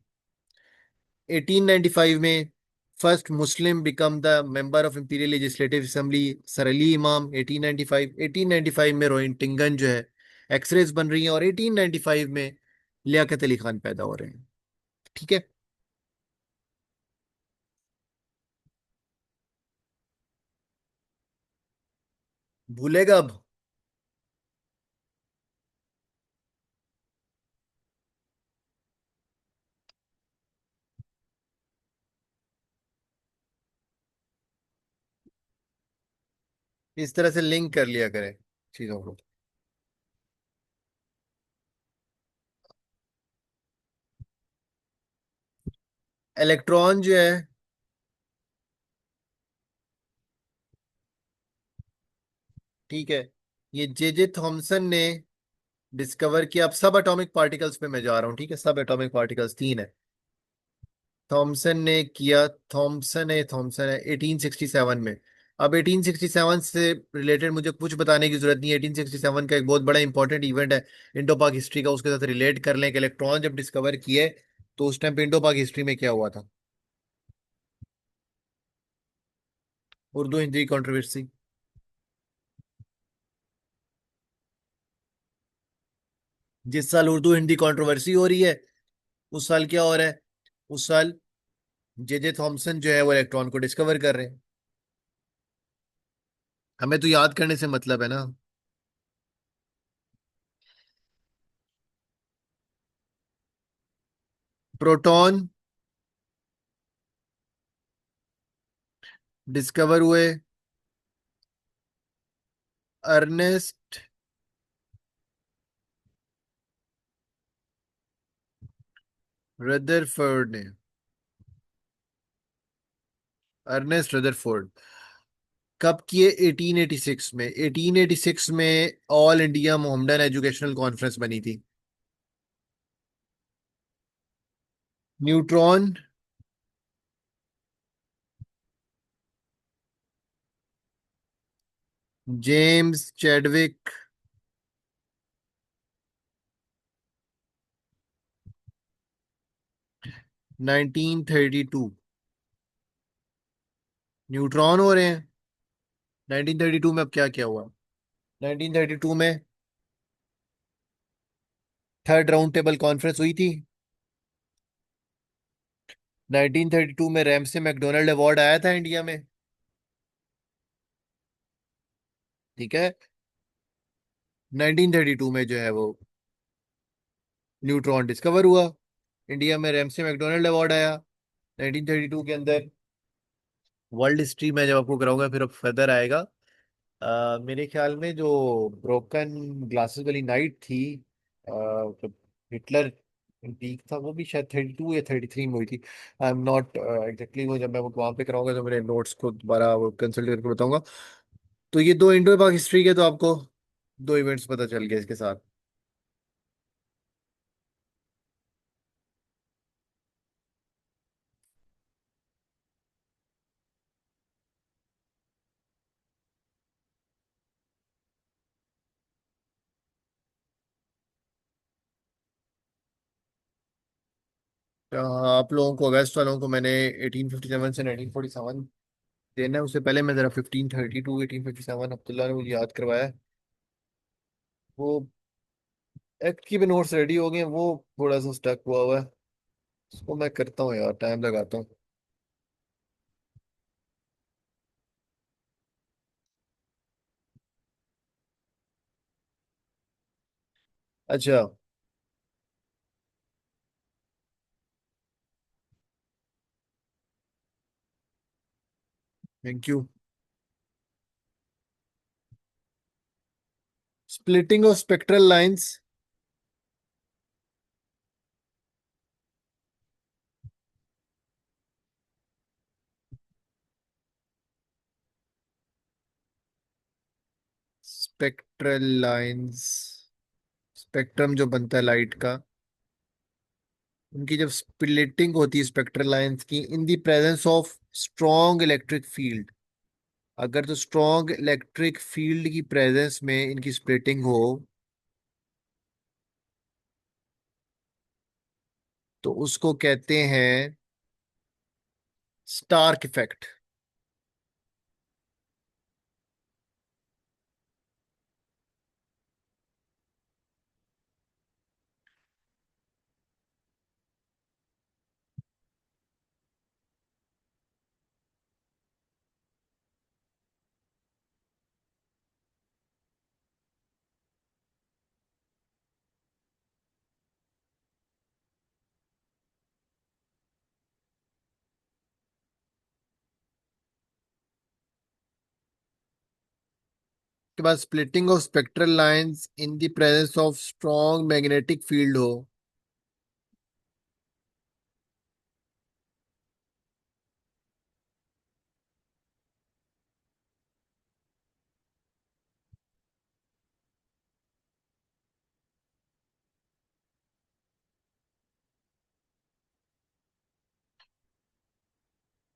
Speaker 1: 1895 में first Muslim become the member of imperial legislative assembly, sir Ali इमाम। 1895 में रोहिंटन जो है एक्सरेज बन रही हैं, और 1895 में लियाकत अली खान पैदा हो रहे हैं, ठीक है। भूलेगा अब? इस तरह से लिंक कर लिया करें चीजों को। इलेक्ट्रॉन जो है, ठीक है, ये जे जे थॉमसन ने डिस्कवर किया। अब सब एटॉमिक पार्टिकल्स पे मैं जा रहा हूँ, ठीक है, सब एटॉमिक पार्टिकल्स तीन है। थॉमसन ने किया, थॉमसन है 1867 में। अब 1867 से रिलेटेड मुझे कुछ बताने की जरूरत नहीं है। 1867 का एक बहुत बड़ा इंपॉर्टेंट इवेंट है इंडो पाक हिस्ट्री का, उसके साथ रिलेट कर लें कि इलेक्ट्रॉन जब डिस्कवर किए तो उस टाइम पे इंडो पाक हिस्ट्री में क्या हुआ था। उर्दू हिंदी कंट्रोवर्सी। जिस साल उर्दू हिंदी कंट्रोवर्सी हो रही है, उस साल क्या हो रहा है? उस साल जे जे थॉमसन जो है वो इलेक्ट्रॉन को डिस्कवर कर रहे हैं। हमें तो याद करने से मतलब है ना। प्रोटॉन डिस्कवर हुए अर्नेस्ट रदरफोर्ड ने। अर्नेस्ट रदरफोर्ड कब किए? 1886 में। 1886 में all India Mohammedan educational conference बनी थी। Neutron James Chadwick. 1932। न्यूट्रॉन हो रहे हैं। 1932 में अब क्या क्या हुआ? 1932 में थर्ड राउंड टेबल कॉन्फ्रेंस हुई थी। 1932 में रैमसे मैकडोनल्ड अवार्ड आया था इंडिया में। ठीक है। 1932 में जो है वो न्यूट्रॉन डिस्कवर हुआ। इंडिया में रैमसे मैकडोनल्ड अवार्ड आया 1932 के अंदर। वर्ल्ड हिस्ट्री में जब आपको कराऊंगा फिर अब फर्दर आएगा। मेरे ख्याल में जो ब्रोकन ग्लासेस वाली नाइट थी, जब हिटलर पीक था, वो भी शायद 32 या 33 में हुई थी। आई एम नॉट एग्जैक्टली, वो जब मैं वो वहां पे कराऊंगा तो मेरे नोट्स को दोबारा वो कंसल्ट करके बताऊंगा। तो ये दो इंडो पाक हिस्ट्री के, तो आपको दो इवेंट्स पता चल गए इसके साथ। आप लोगों को, वेस्ट वालों को, मैंने 1857 से 1947 देना है। उससे पहले मैं जरा 1532 1857 अब्दुल्ला ने मुझे याद करवाया। वो एक्ट की भी नोट्स रेडी हो गए हैं, वो थोड़ा सा स्टक हुआ हुआ है। उसको मैं करता हूँ यार, टाइम लगाता हूँ। अच्छा। Thank you. Splitting of spectral lines. Spectral lines, spectrum जो बनता है लाइट का, उनकी जब स्प्लिटिंग होती है स्पेक्ट्रल लाइंस की इन the presence of strong electric field, अगर तो स्ट्रॉन्ग इलेक्ट्रिक फील्ड की प्रेजेंस में इनकी स्प्लिटिंग हो, तो उसको कहते हैं स्टार्क इफेक्ट। के बाद splitting of spectral lines in the presence of strong magnetic field हो,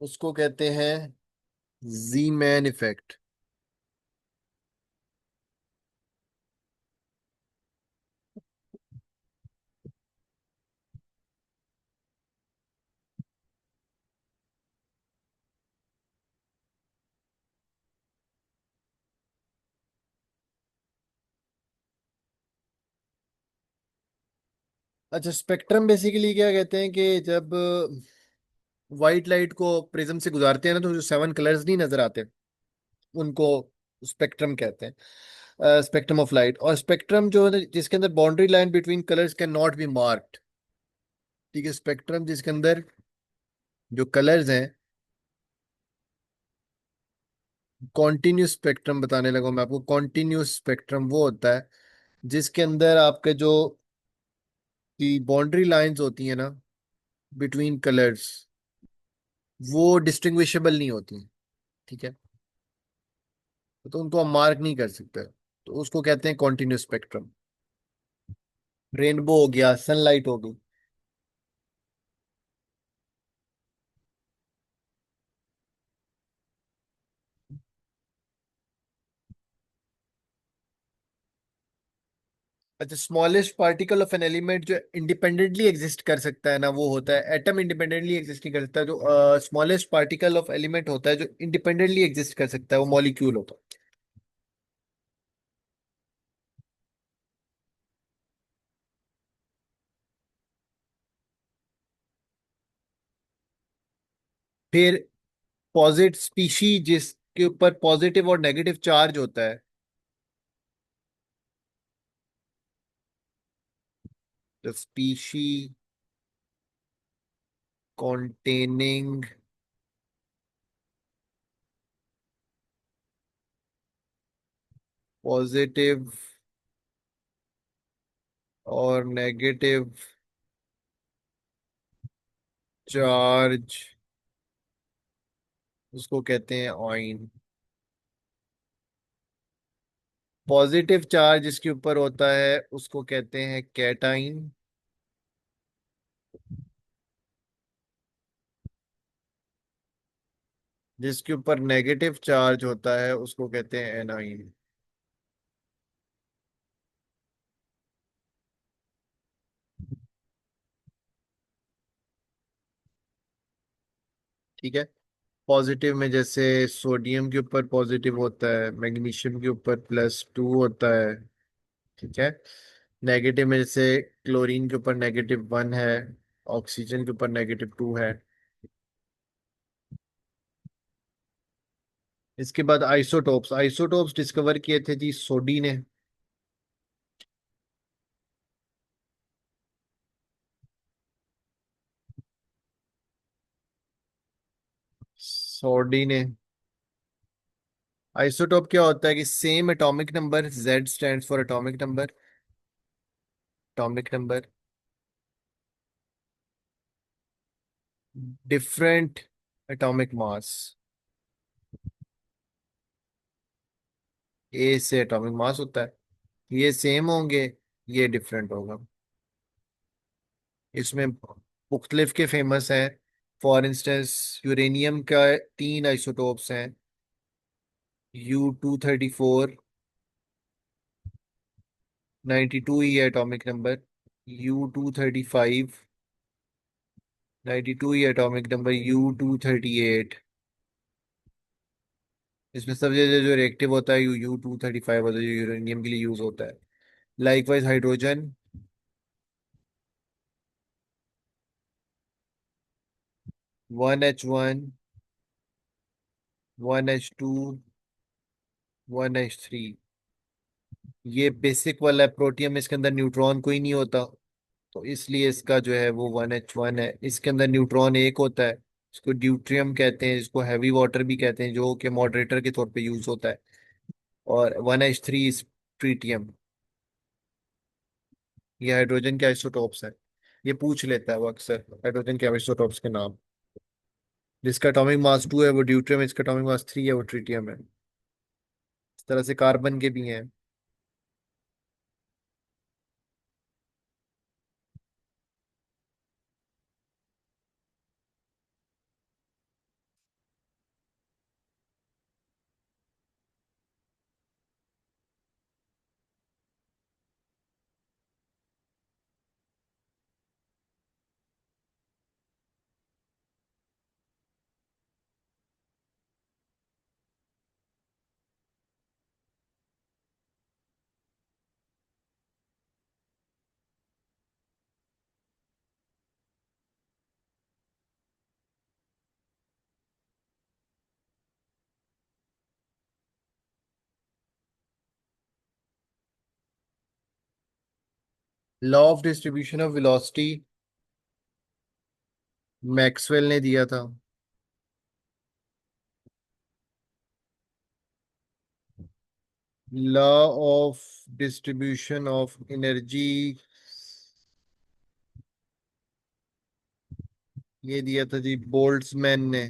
Speaker 1: उसको कहते हैं जी मैन इफेक्ट। अच्छा, स्पेक्ट्रम बेसिकली क्या कहते हैं कि जब व्हाइट लाइट को प्रिज्म से गुजारते हैं ना, तो जो सेवन कलर्स नहीं नजर आते, उनको स्पेक्ट्रम कहते हैं। Spectrum of light. और स्पेक्ट्रम जो है जिसके अंदर boundary line between colours can not be marked. ठीक है, स्पेक्ट्रम जिसके अंदर जो कलर्स हैं, कॉन्टिन्यूस स्पेक्ट्रम बताने लगा मैं आपको। कॉन्टिन्यूस स्पेक्ट्रम वो होता है जिसके अंदर आपके जो की बाउंड्री लाइंस होती है ना बिटवीन कलर्स, वो डिस्टिंग्विशेबल नहीं होती। ठीक है, तो उनको हम मार्क नहीं कर सकते, तो उसको कहते हैं कॉन्टिन्यूस स्पेक्ट्रम। रेनबो हो गया, सनलाइट हो गई। अच्छा, smallest particle of an element जो इंडिपेंडेंटली एग्जिस्ट कर सकता है ना, वो होता है एटम। इंडिपेंडेंटली एग्जिस्ट नहीं कर सकता। जो स्मॉलेस्ट पार्टिकल ऑफ एलिमेंट होता है जो इंडिपेंडेंटली एग्जिस्ट कर सकता है, वो मॉलिक्यूल होता है। फिर पॉजिट स्पीशी जिसके ऊपर पॉजिटिव और नेगेटिव चार्ज होता है, द स्पीशी containing पॉजिटिव और नेगेटिव चार्ज, उसको कहते हैं ऑइन। पॉजिटिव चार्ज जिसके ऊपर होता है उसको कहते हैं कैटाइन। जिसके ऊपर नेगेटिव चार्ज होता है उसको कहते हैं एनाइन। ठीक है। पॉजिटिव में जैसे सोडियम के ऊपर पॉजिटिव होता है, मैग्नीशियम के ऊपर +2 होता है। ठीक है। नेगेटिव में जैसे क्लोरीन के ऊपर -1 है, ऑक्सीजन के ऊपर -2 है। इसके बाद आइसोटोप्स। आइसोटोप्स डिस्कवर किए थे जी सोडी ने। सोडी ने। आइसोटोप क्या होता है कि same atomic number, Z stands for atomic number. Atomic number, different atomic mass. A से एटॉमिक मास होता है। ये सेम होंगे, ये डिफरेंट होगा। इसमें मुख्तलिफ के फेमस हैं। फॉर इंस्टेंस यूरेनियम का 3 आइसोटोप्स हैं। U-234, 92 ही है एटॉमिक नंबर। U-235, 92 ही एटॉमिक नंबर। U-238, इसमें सबसे ज्यादा जो रिएक्टिव होता है U-235 होता है, जो यूरेनियम के लिए यूज होता है। Likewise hydrogen, 1H1, 1H2, 1H3। ये बेसिक वाला है। प्रोटियम, इसके अंदर न्यूट्रॉन कोई नहीं होता, तो इसलिए इसका जो है वो 1H1 है। इसके अंदर न्यूट्रॉन एक होता है, इसको ड्यूट्रियम कहते हैं, इसको हैवी वाटर भी कहते हैं, जो कि मॉडरेटर के तौर पे यूज होता है। और 1H3 इज ट्रीटियम। ये हाइड्रोजन के आइसोटॉप्स है। ये पूछ लेता है वो अक्सर, हाइड्रोजन के आइसोटॉप्स के नाम। जिसका एटॉमिक मास 2 है वो ड्यूट्रियम है, इसका एटॉमिक मास 3 है वो ट्रीटियम है। इस तरह से कार्बन के भी हैं। Law of distribution of velocity Maxwell ने दिया था। Law of distribution of energy, ये दिया था जी बोल्ट्जमैन ने।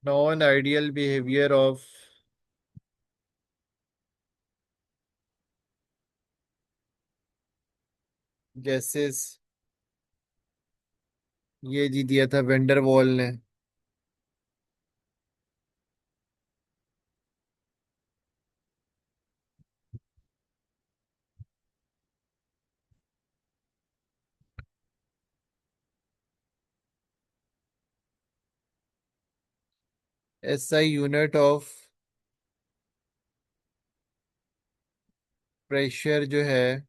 Speaker 1: Non ideal behaviour of gases, ये जी दिया था वेंडर वॉल ने। एसआई यूनिट ऑफ प्रेशर जो है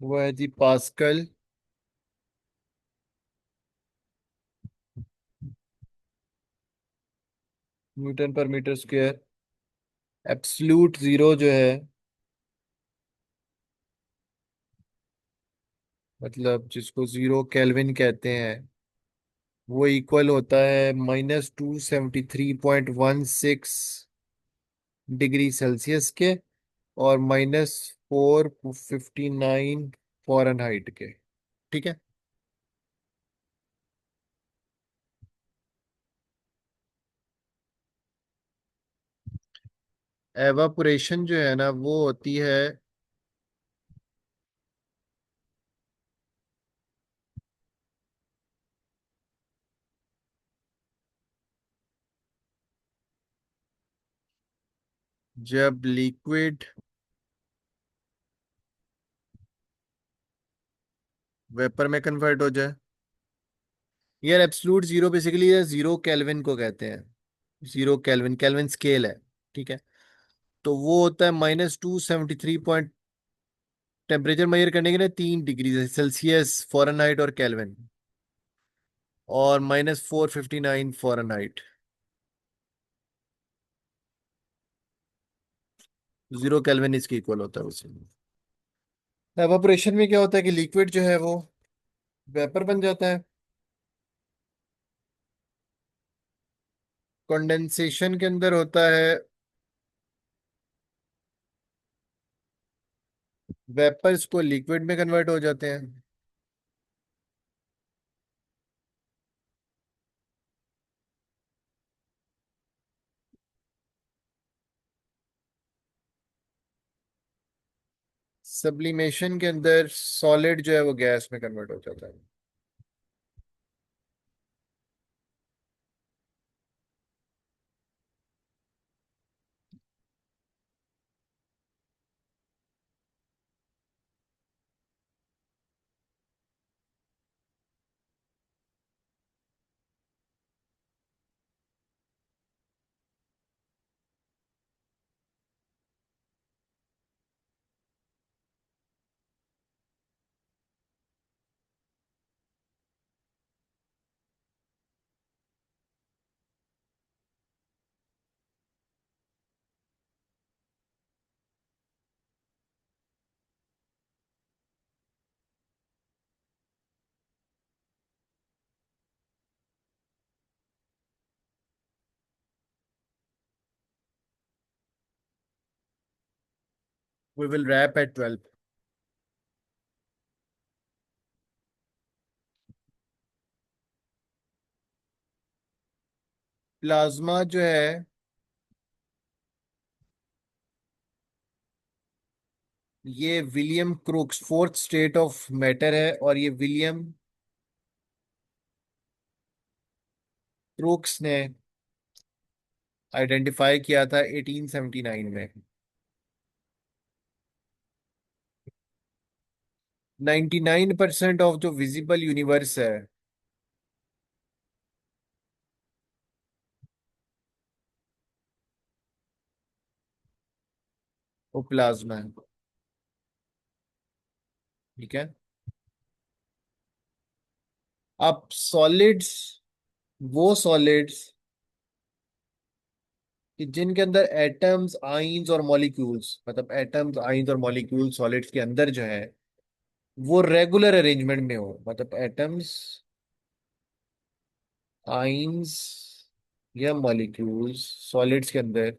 Speaker 1: वो है जी पास्कल न्यूटन पर मीटर स्क्वायर। एब्सलूट जीरो जो है, मतलब जिसको जीरो केल्विन कहते हैं, वो इक्वल होता है -273.16 डिग्री सेल्सियस के, और -459 फ़ारेनहाइट के। ठीक है। एवापोरेशन जो है ना वो होती है जब लिक्विड वेपर में कन्वर्ट हो जाए। यार absolute zero basically zero kelvin को कहते हैं। जीरो केल्विन, केल्विन स्केल है। ठीक है। तो वो होता है -273 टेम्परेचर मेजर करने के लिए 3 डिग्री सेल्सियस, फ़ारेनहाइट और केल्विन, और -459 फ़ारेनहाइट। जीरो केल्विन इसके इक्वल होता है उसे। एवापोरेशन में क्या होता है कि लिक्विड जो है वो वेपर बन जाता है। कंडेंसेशन के अंदर होता है वेपर्स को लिक्विड में कन्वर्ट हो जाते हैं। सब्लिमेशन के अंदर सॉलिड जो है वो गैस में कन्वर्ट हो जाता है। We will wrap at 12। Plasma जो है ये William Crookes fourth state of matter है, और ये विलियम क्रूक्स ने आइडेंटिफाई किया था 1879 में। 99% ऑफ जो विजिबल यूनिवर्स है वो प्लाज्मा है। ठीक है। अब सॉलिड्स, वो सॉलिड्स कि जिनके अंदर एटम्स, आइंस और मॉलिक्यूल्स, मतलब एटम्स, आइंस और मॉलिक्यूल सॉलिड्स के अंदर जो है वो रेगुलर अरेंजमेंट में हो, मतलब एटम्स, आइंस या मॉलिक्यूल्स सॉलिड्स के अंदर।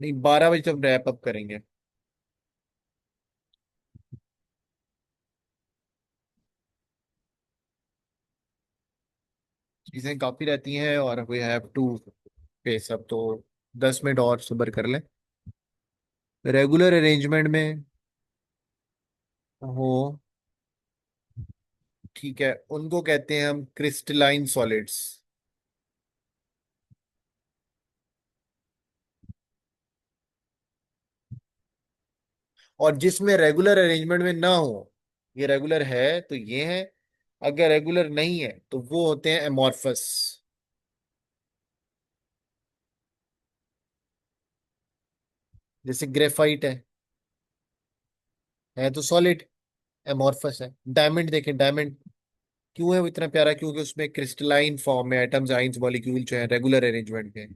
Speaker 1: नहीं, 12 बजे तक रैप अप करेंगे। चीजें काफी रहती हैं और वी हैव टू पे सब तो 10 मिनट और सब्र कर लें। रेगुलर अरेंजमेंट में हो, ठीक है, उनको कहते हैं हम क्रिस्टलाइन सॉलिड्स। और जिसमें रेगुलर अरेंजमेंट में ना हो, ये रेगुलर है तो ये है, अगर रेगुलर नहीं है तो वो होते हैं एमॉर्फस। जैसे ग्रेफाइट है तो सॉलिड, एमॉर्फस है। डायमंड देखें, डायमंड क्यों है वो इतना प्यारा, क्योंकि उसमें क्रिस्टलाइन फॉर्म में एटम्स, आइंस, मॉलिक्यूल जो है रेगुलर अरेंजमेंट में।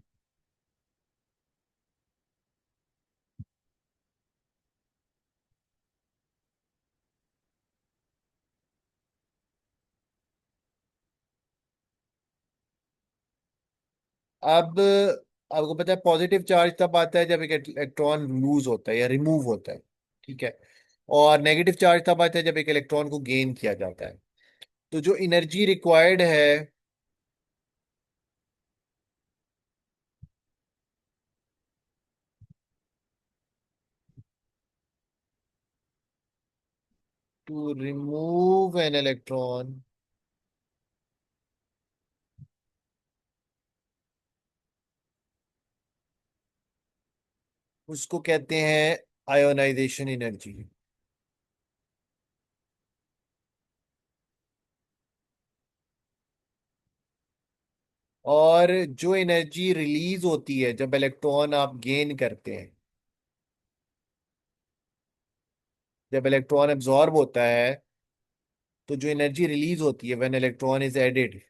Speaker 1: अब आपको पता है पॉजिटिव चार्ज तब आता है जब एक इलेक्ट्रॉन लूज होता है या रिमूव होता है, ठीक है। और नेगेटिव चार्ज तब आता है जब एक इलेक्ट्रॉन को गेन किया जाता है। तो जो एनर्जी रिक्वायर्ड है टू रिमूव एन इलेक्ट्रॉन, उसको कहते हैं आयोनाइजेशन एनर्जी। और जो एनर्जी रिलीज होती है जब इलेक्ट्रॉन आप गेन करते हैं, जब इलेक्ट्रॉन एब्जॉर्ब होता है, तो जो एनर्जी रिलीज होती है व्हेन इलेक्ट्रॉन इज एडेड,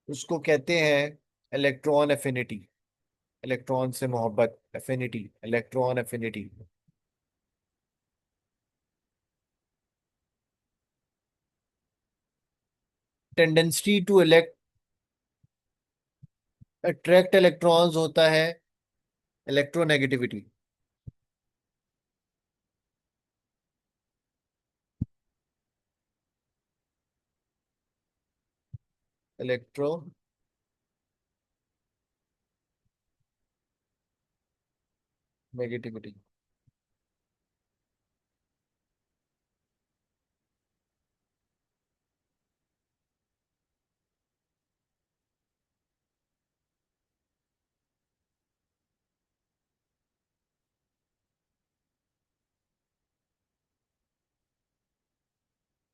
Speaker 1: उसको कहते हैं इलेक्ट्रॉन एफिनिटी। इलेक्ट्रॉन से मोहब्बत, affinity, electron affinity. Tendency to elect attract electrons होता है इलेक्ट्रोनेगेटिविटी। Electro negativity.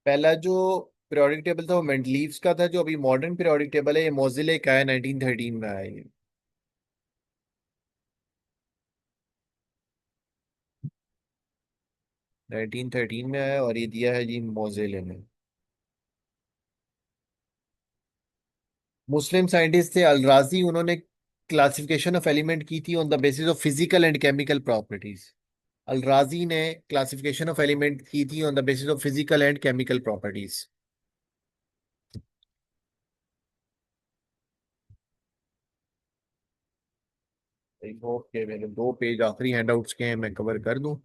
Speaker 1: पहला जो पीरियोडिक टेबल था वो मेंडलीव्स का था, जो अभी मॉडर्न पीरियोडिक टेबल है ये मोजिले का है, 1913 में आया ये। 1913 में आया और ये दिया है जी मोजिले ने। मुस्लिम साइंटिस्ट थे अलराजी, उन्होंने क्लासिफिकेशन ऑफ एलिमेंट की थी on the basis of physical and chemical properties. अलराजी ने क्लासिफिकेशन ऑफ एलिमेंट की थी on the basis of physical and chemical properties. Hope के मेरे 2 पेज आखिरी हैंडआउट्स के हैं, मैं कवर कर दूं।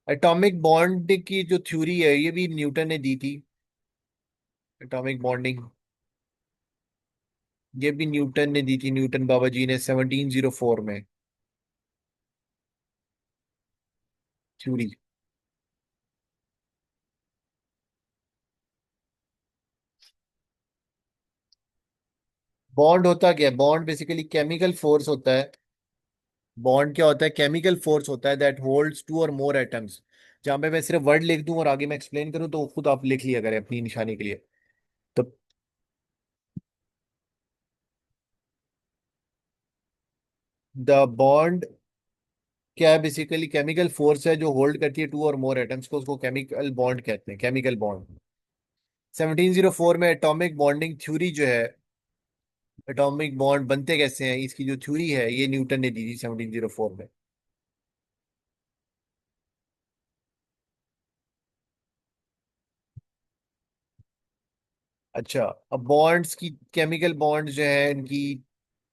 Speaker 1: एटॉमिक बॉन्ड की जो थ्योरी है ये भी न्यूटन ने दी थी। एटॉमिक बॉन्डिंग ये भी न्यूटन ने दी थी, न्यूटन बाबा जी ने 1704 में थ्योरी। बॉन्ड होता क्या है? बॉन्ड बेसिकली केमिकल फोर्स होता है। बॉन्ड क्या होता है? केमिकल फोर्स होता है दैट होल्ड्स टू और मोर एटम्स। जहां पे मैं सिर्फ वर्ड लिख दूं और आगे मैं एक्सप्लेन करूं तो खुद आप लिख लिया करें अपनी निशानी के लिए। तो द बॉन्ड क्या है? बेसिकली केमिकल फोर्स है जो होल्ड करती है टू और मोर एटम्स को, उसको केमिकल बॉन्ड कहते हैं, केमिकल बॉन्ड। 1704 में एटॉमिक बॉन्डिंग थ्योरी जो है, एटॉमिक बॉन्ड बनते कैसे हैं इसकी जो थ्योरी है, ये न्यूटन ने दी थी 1704 में। अच्छा, अब बॉन्ड्स की, केमिकल बॉन्ड जो है इनकी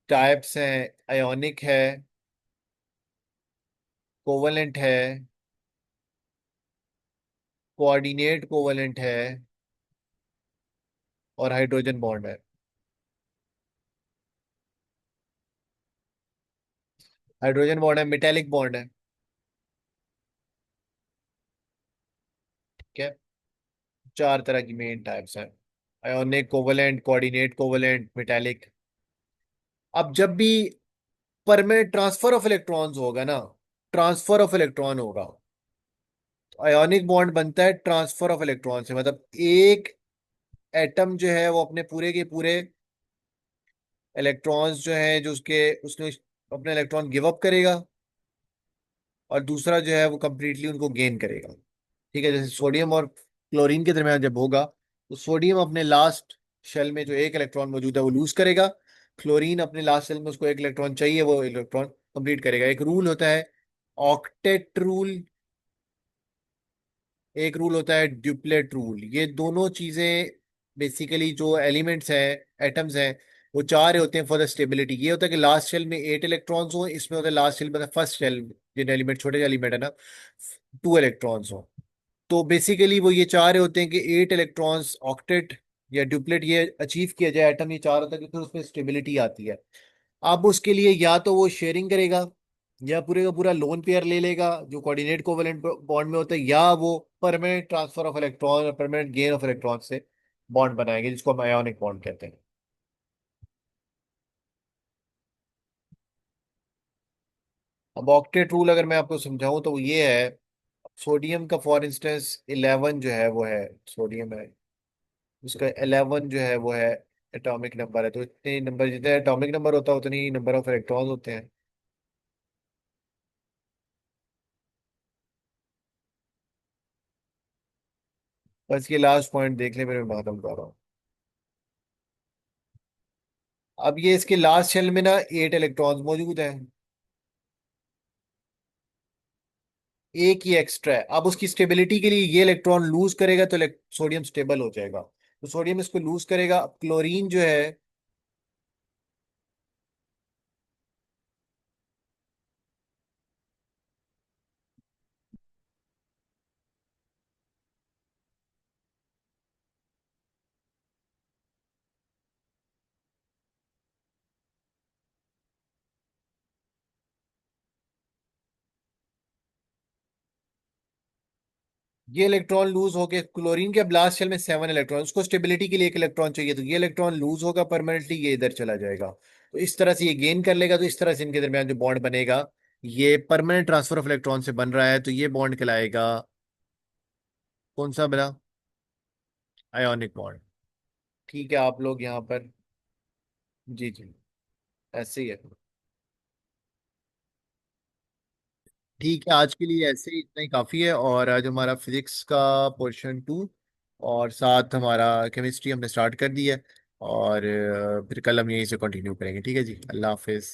Speaker 1: टाइप्स हैं, आयोनिक है, कोवलेंट है, कोऑर्डिनेट कोवलेंट है, और हाइड्रोजन बॉन्ड है। हाइड्रोजन बॉन्ड है, मेटेलिक बॉन्ड है। ठीक है। चार तरह की मेन टाइप्स हैं: ionic, covalent, coordinate covalent, metallic. अब जब भी परमानेंट ट्रांसफर ऑफ इलेक्ट्रॉन्स होगा ना, ट्रांसफर ऑफ इलेक्ट्रॉन होगा, तो आयोनिक बॉन्ड बनता है ट्रांसफर ऑफ इलेक्ट्रॉन से। मतलब एक एटम जो है वो अपने पूरे के पूरे इलेक्ट्रॉन्स जो है जो उसके उसने अपने इलेक्ट्रॉन गिव अप करेगा, और दूसरा जो है वो कंप्लीटली उनको गेन करेगा। ठीक है, जैसे सोडियम और क्लोरीन के दरमियान जब होगा, तो सोडियम अपने लास्ट शेल में जो एक इलेक्ट्रॉन मौजूद है वो लूज करेगा। क्लोरीन अपने लास्ट शेल में उसको एक इलेक्ट्रॉन चाहिए, वो इलेक्ट्रॉन कंप्लीट करेगा। एक रूल होता है ऑक्टेट रूल, एक रूल होता है ड्यूप्लेट रूल। ये दोनों चीजें बेसिकली जो एलिमेंट्स हैं, एटम्स हैं, वो चाह रहे होते हैं फॉर द स्टेबिलिटी। ये होता है कि लास्ट शेल में 8 इलेक्ट्रॉन्स हो, इसमें होता है लास्ट शेल मतलब फर्स्ट शेल, जिन एलिमेंट छोटे एलिमेंट है ना, 2 इलेक्ट्रॉन्स हो। तो बेसिकली वो ये चाह रहे होते हैं कि 8 इलेक्ट्रॉन्स ऑक्टेट या ड्यूप्लेट ये अचीव किया जाए। एटम ये चाह रहा था कि फिर उसमें स्टेबिलिटी आती है। अब उसके लिए या तो वो शेयरिंग करेगा, या पूरे का पूरा लोन पेयर ले लेगा जो कोऑर्डिनेट कोवेलेंट बॉन्ड में होता है, या वो परमानेंट ट्रांसफर ऑफ इलेक्ट्रॉन और परमानेंट गेन ऑफ इलेक्ट्रॉन से बॉन्ड बनाएंगे, जिसको हम आयोनिक बॉन्ड कहते हैं। अब ऑक्टेट रूल अगर मैं आपको समझाऊं तो वो ये है, सोडियम का फॉर इंस्टेंस 11 जो है वो है, सोडियम है, उसका 11 जो है वो है एटॉमिक नंबर है। तो इतने नंबर, जितने एटॉमिक नंबर होता है उतनी ही नंबर ऑफ इलेक्ट्रॉन होते हैं। बस ये लास्ट पॉइंट देख ले, फिर मैं खत्म कर रहा हूँ। अब ये इसके लास्ट शेल में ना 8 इलेक्ट्रॉन्स मौजूद हैं, एक ही एक्स्ट्रा है। अब उसकी स्टेबिलिटी के लिए ये इलेक्ट्रॉन लूज करेगा तो सोडियम स्टेबल हो जाएगा। तो सोडियम इसको लूज करेगा। अब क्लोरीन जो है, ये इलेक्ट्रॉन लूज होके क्लोरीन के ब्लास्ट शेल में 7 इलेक्ट्रॉन, उसको स्टेबिलिटी के लिए एक इलेक्ट्रॉन चाहिए, तो ये इलेक्ट्रॉन लूज होगा परमानेंटली, ये इधर चला जाएगा। तो इस तरह से ये गेन कर लेगा। तो इस तरह से इनके दरमियान जो बॉन्ड बनेगा, ये परमानेंट ट्रांसफर ऑफ इलेक्ट्रॉन से बन रहा है, तो ये बॉन्ड कहलाएगा, कौन सा बना, आयोनिक बॉन्ड। ठीक है, आप लोग यहाँ पर, जी जी, ऐसे ही है। ठीक है, आज के लिए ऐसे ही इतना ही काफ़ी है। और आज हमारा फिजिक्स का पोर्शन 2 और साथ हमारा केमिस्ट्री हमने स्टार्ट कर दी है। और फिर कल हम यहीं से कंटिन्यू करेंगे। ठीक है जी, अल्लाह हाफिज़।